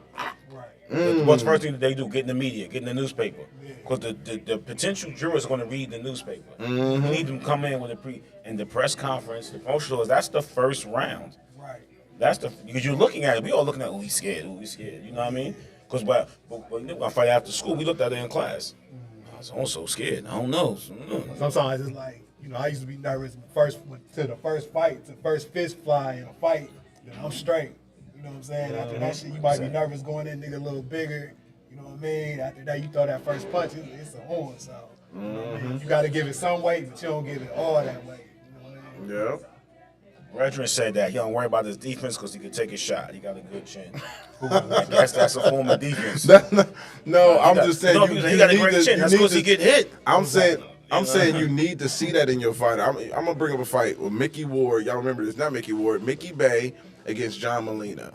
Right. What's the first thing that they do? Get in the media, get in the newspaper, because the potential jurors are going to read the newspaper. You need them to come in with the press conference, the promotion tours. That's the first round. Right. That's because you're looking at it. We all looking at, oh, he's scared. Oh, he's scared. You know what I mean? Because when I fight after school, we looked at it in class. I was also scared. I don't know. Sometimes it's like, I used to be nervous to the first fight, to first fist fly in a fight, then I'm straight. You know what I'm saying? After that shit, you might be nervous going in, nigga, a little bigger. You know what I mean? After that, you throw that first punch, it's a horn. So you got to give it some weight, but you don't give it all that weight. You know what I mean? Yeah. Redrin said that he don't worry about his defense because he can take a shot. He got a good chin. I guess that's a form of defense. No, I'm just saying. No, he got a great chin. That's because he get hit. I'm saying. I'm saying you need to see that in your fight. I'm gonna bring up a fight with Mickey Ward. Y'all remember this? Not Mickey Ward. Mickey Bay against John Molina.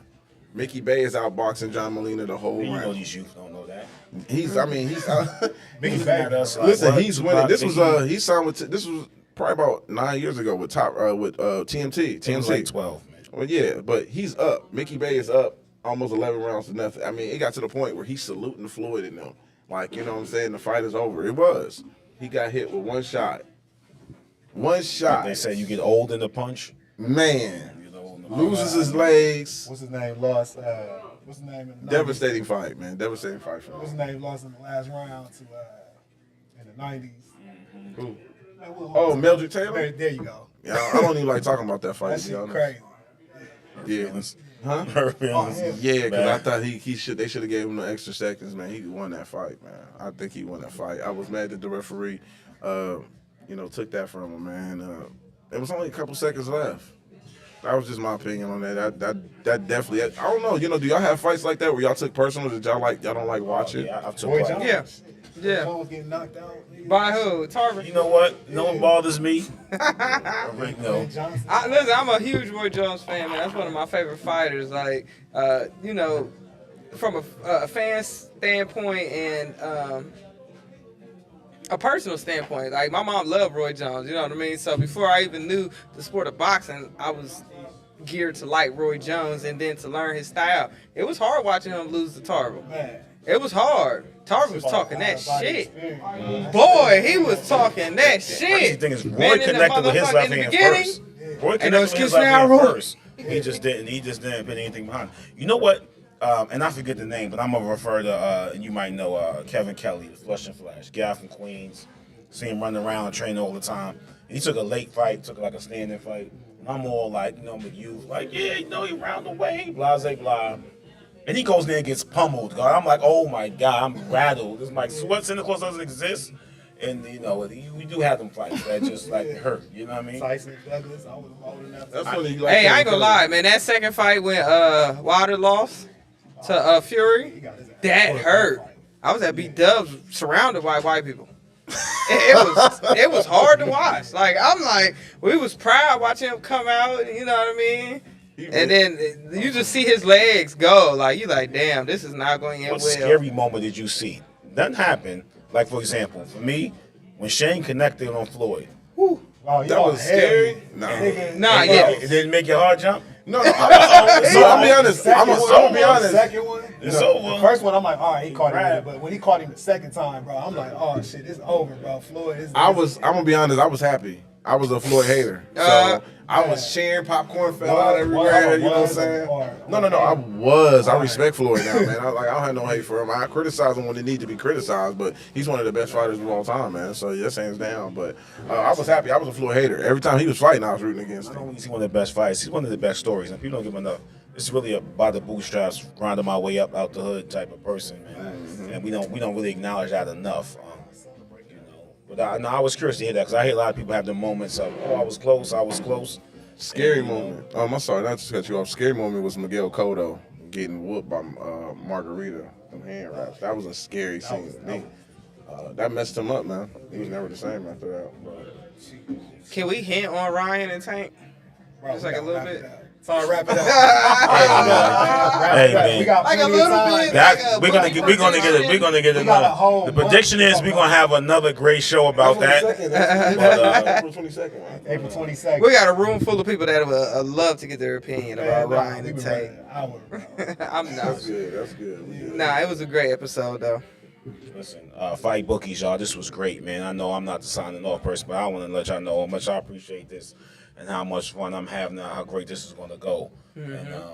Mickey Bay is outboxing John Molina the whole You know round. these youth don't know that. He's Mickey Looking at Bay. us like, listen. what? He's winning. This was Tupac, he signed with. This was probably about 9 years ago with TMT. Biggie, TMT. like 12, man. Well, yeah, but he's up. Mickey Bay is up almost 11 rounds to nothing. I mean, it got to the point where he's saluting Floyd and them. Like, you know what I'm saying? The fight is over. It was. He got hit with one shot. One shot. They say you get old in the punch. Man. You get old in the punch. Loses his legs. What's his name? Lost. What's his name? In the 90s? Devastating fight, man. Devastating fight for What's him. his name? Lost in the last round to in the 90s. Who? Man, Will Oh, Holt. Mildred Taylor? There you go. Yeah, I don't even like talking about that fight. That to be shit honest. crazy. Yeah. Huh? Her feelings. Oh, Yeah, because Man. I thought they should have gave him the extra seconds, man. He won that fight, man. I think he won that fight. I was mad that the referee, took that from him, man. There was only a couple seconds left. That was just my opinion on that. That definitely. I don't know. Do y'all have fights like that where y'all took personal that y'all don't like watch it? Yeah, I've took Boy part. Jones. Yeah. Yeah. Jones getting knocked out. By who? Tarver. You know what? No one bothers me. Rick, no. Johnson. Listen, I'm a huge Roy Jones fan, man. That's one of my favorite fighters. Like, from a fan standpoint and a personal standpoint, like my mom loved Roy Jones. You know what I mean? So before I even knew the sport of boxing, I was geared to like Roy Jones and then to learn his style. It was hard watching him lose to Tarver. Man. It was hard. Tarver was talking that shit. Boy, he was talking that Crazy shit. thing is, Roy Man, in the connected with his motherfucker left in the hand beginning, first. Roy Ain't no connected with excuse his left now, hand Roy. first. He just didn't put anything behind. You know what? And I forget the name, but I'm gonna refer to and you might know Kevin Kelly, the Flush and Flash, guy from Queens. See him running around and train all the time. He took a late fight, took like a standing fight. And I'm all like, with you, like, yeah, he round the way, blah, blah, blah. And he goes there and gets pummeled, God. I'm like, oh my God, I'm rattled. It's like, what, Santa Claus doesn't exist? And, we do have them fights that just, like, hurt. You know what I mean? Tyson Douglas. I was old enough. That's funny. You like Hey, I ain't Kevin gonna Kelly. lie, man. That second fight when Wilder lost to Fury, that hurt. I was at B Dubs surrounded by white people. It was hard to watch. Like we was proud watching him come out. You know what I mean? And then you just see his legs go. Like you like, damn, this is not going to end What well. scary moment did you see? Nothing happened. Like, for example, for me, when Shane connected on Floyd. Oh, That was scary. Nah, yeah. It didn't make your heart jump? No, I'll be honest. I'm gonna be The honest. second one, It's the over. first one, I'm like, all right, he caught him with it. But when he caught him the second time, bro, I'm like, oh shit, it's over, bro. Floyd, I'm gonna be honest. I was happy. I was a Floyd hater, so I was cheering. Popcorn fell out everywhere. You know what I'm saying? No. I was. I respect Floyd now, man. I don't have no hate for him. I criticize him when it needs to be criticized, but he's one of the best fighters of all time, man. So yes, hands down. But I was happy. I was a Floyd hater. Every time he was fighting, I was rooting against I him. don't think he's one of the best fights. He's one of the best stories, and people don't give him enough. It's really about the bootstraps, grinding my way up out the hood type of person, man. And we don't really acknowledge that enough. But I was curious to hear that because I hear a lot of people have the moments of, I was close. Scary moment. I'm sorry, not to cut you off. Scary moment was Miguel Cotto getting whooped by Margarita. Them hand wraps. That was a scary scene to me. That messed him up, man. He was never the same after that. But Can we hint on Ryan and Tank? Bro, Just like a little bit. Sorry, wrap it up. Hey, man. We got Like a plenty of little time. bit. That we're gonna get We got a whole another. The prediction month. is we're gonna have another great show about that. April 22nd, man. April 22nd. We got a room full of people that would love to get their opinion about Ryan and Tank. I'm not. That's good. Nah, it was a great episode though. Listen, fight bookies, y'all. This was great, man. I know I'm not the signing off person, but I want to let y'all know how much I appreciate this and how much fun I'm having now, how great this is going to go. And man,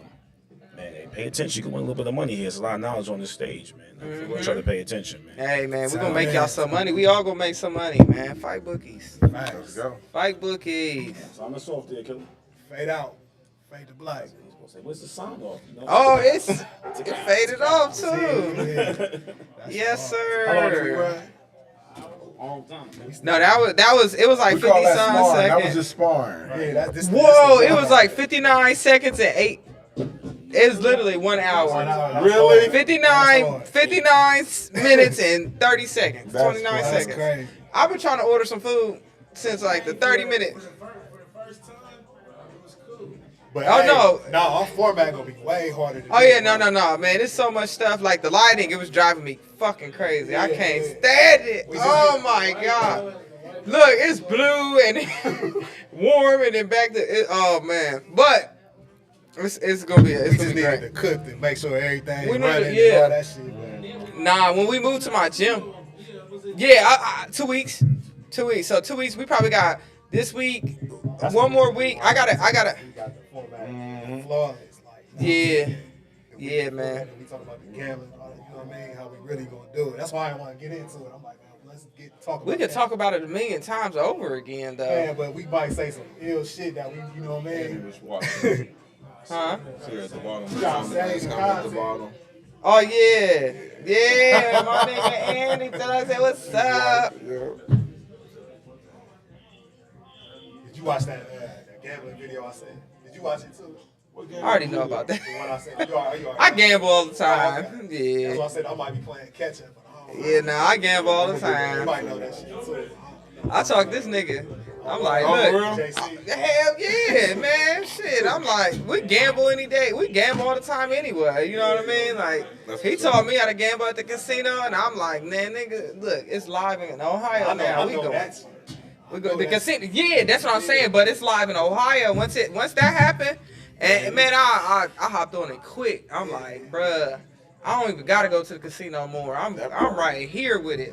hey, pay attention. You can win a little bit of money here. There's a lot of knowledge on this stage, man. I'm going to try to pay attention, man. Hey man, we're gonna make y'all some money. We all gonna make some money, man. Fight bookies. Let's go. Fight bookies. So I'm a soft there, killer. Fade out. Fade to black. Where's the sound off? You know? Oh, it faded off too. Yes, How long did we sir. run? All the time. No, it was like We call 50 that some sparring. That was seconds. just sparring. Yeah, Whoa, it was like 59 seconds and 8. It's literally 1 hour. Really? 59 minutes and 30 seconds. 29 That's seconds. crazy. I've been trying to order some food since like the 30 minutes. But Oh, hey, no. our format gonna be way harder. To Oh do, yeah, bro. no, man. There's so much stuff. Like the lighting, it was driving me fucking crazy. I Yeah, can't yeah. stand it. We just Oh need- my god. Look, it's blue and warm, and then back to it. Oh man, but it's gonna be We it's just gonna be needed great. to cook to make sure everything We need to- running yeah. and all that shit. Man. Nah, when we moved to my gym, yeah, 2 weeks. 2 weeks. So 2 weeks. We probably got this week. One more week. I gotta. We got the format flawless. Like, Yeah, man. We talk about the gambling, all that, you know what I mean? How we really gonna do it. That's why I didn't want to get into it. I'm like, man, let's talk about We could that. talk about it a million times over again, though. Man, but we might say some ill shit that we, you know what I He mean? was watching. Huh? Here at the bottom. Yeah, say Comment at the content. bottom. Oh yeah, my nigga Andy. Tell us, say what's up. Yeah. Did you watch that gambling video I said? Did you watch it too? I already know about that. The one I said. You already I gamble all the Oh, time. okay. That's why Yeah, I said I might be playing catch up. But I don't know. yeah. Nah, I gamble all the You time. might know that shit too. I talk this nigga. I'm like, Oh, for look. real? JC. Hell yeah, man. Shit. I'm like, we gamble any day. We gamble all the time anyway. You know what I mean? Like, That's he what's up. taught me how to gamble at the casino, and I'm like, man, nigga, look, it's live in Ohio I know, now. I We know going. that shit. We go the casino. Yeah, that's what I'm saying. But it's live in Ohio. Once that happened, and man, I hopped on it quick. I'm like, bruh, I don't even gotta go to the casino more. I'm right here with it.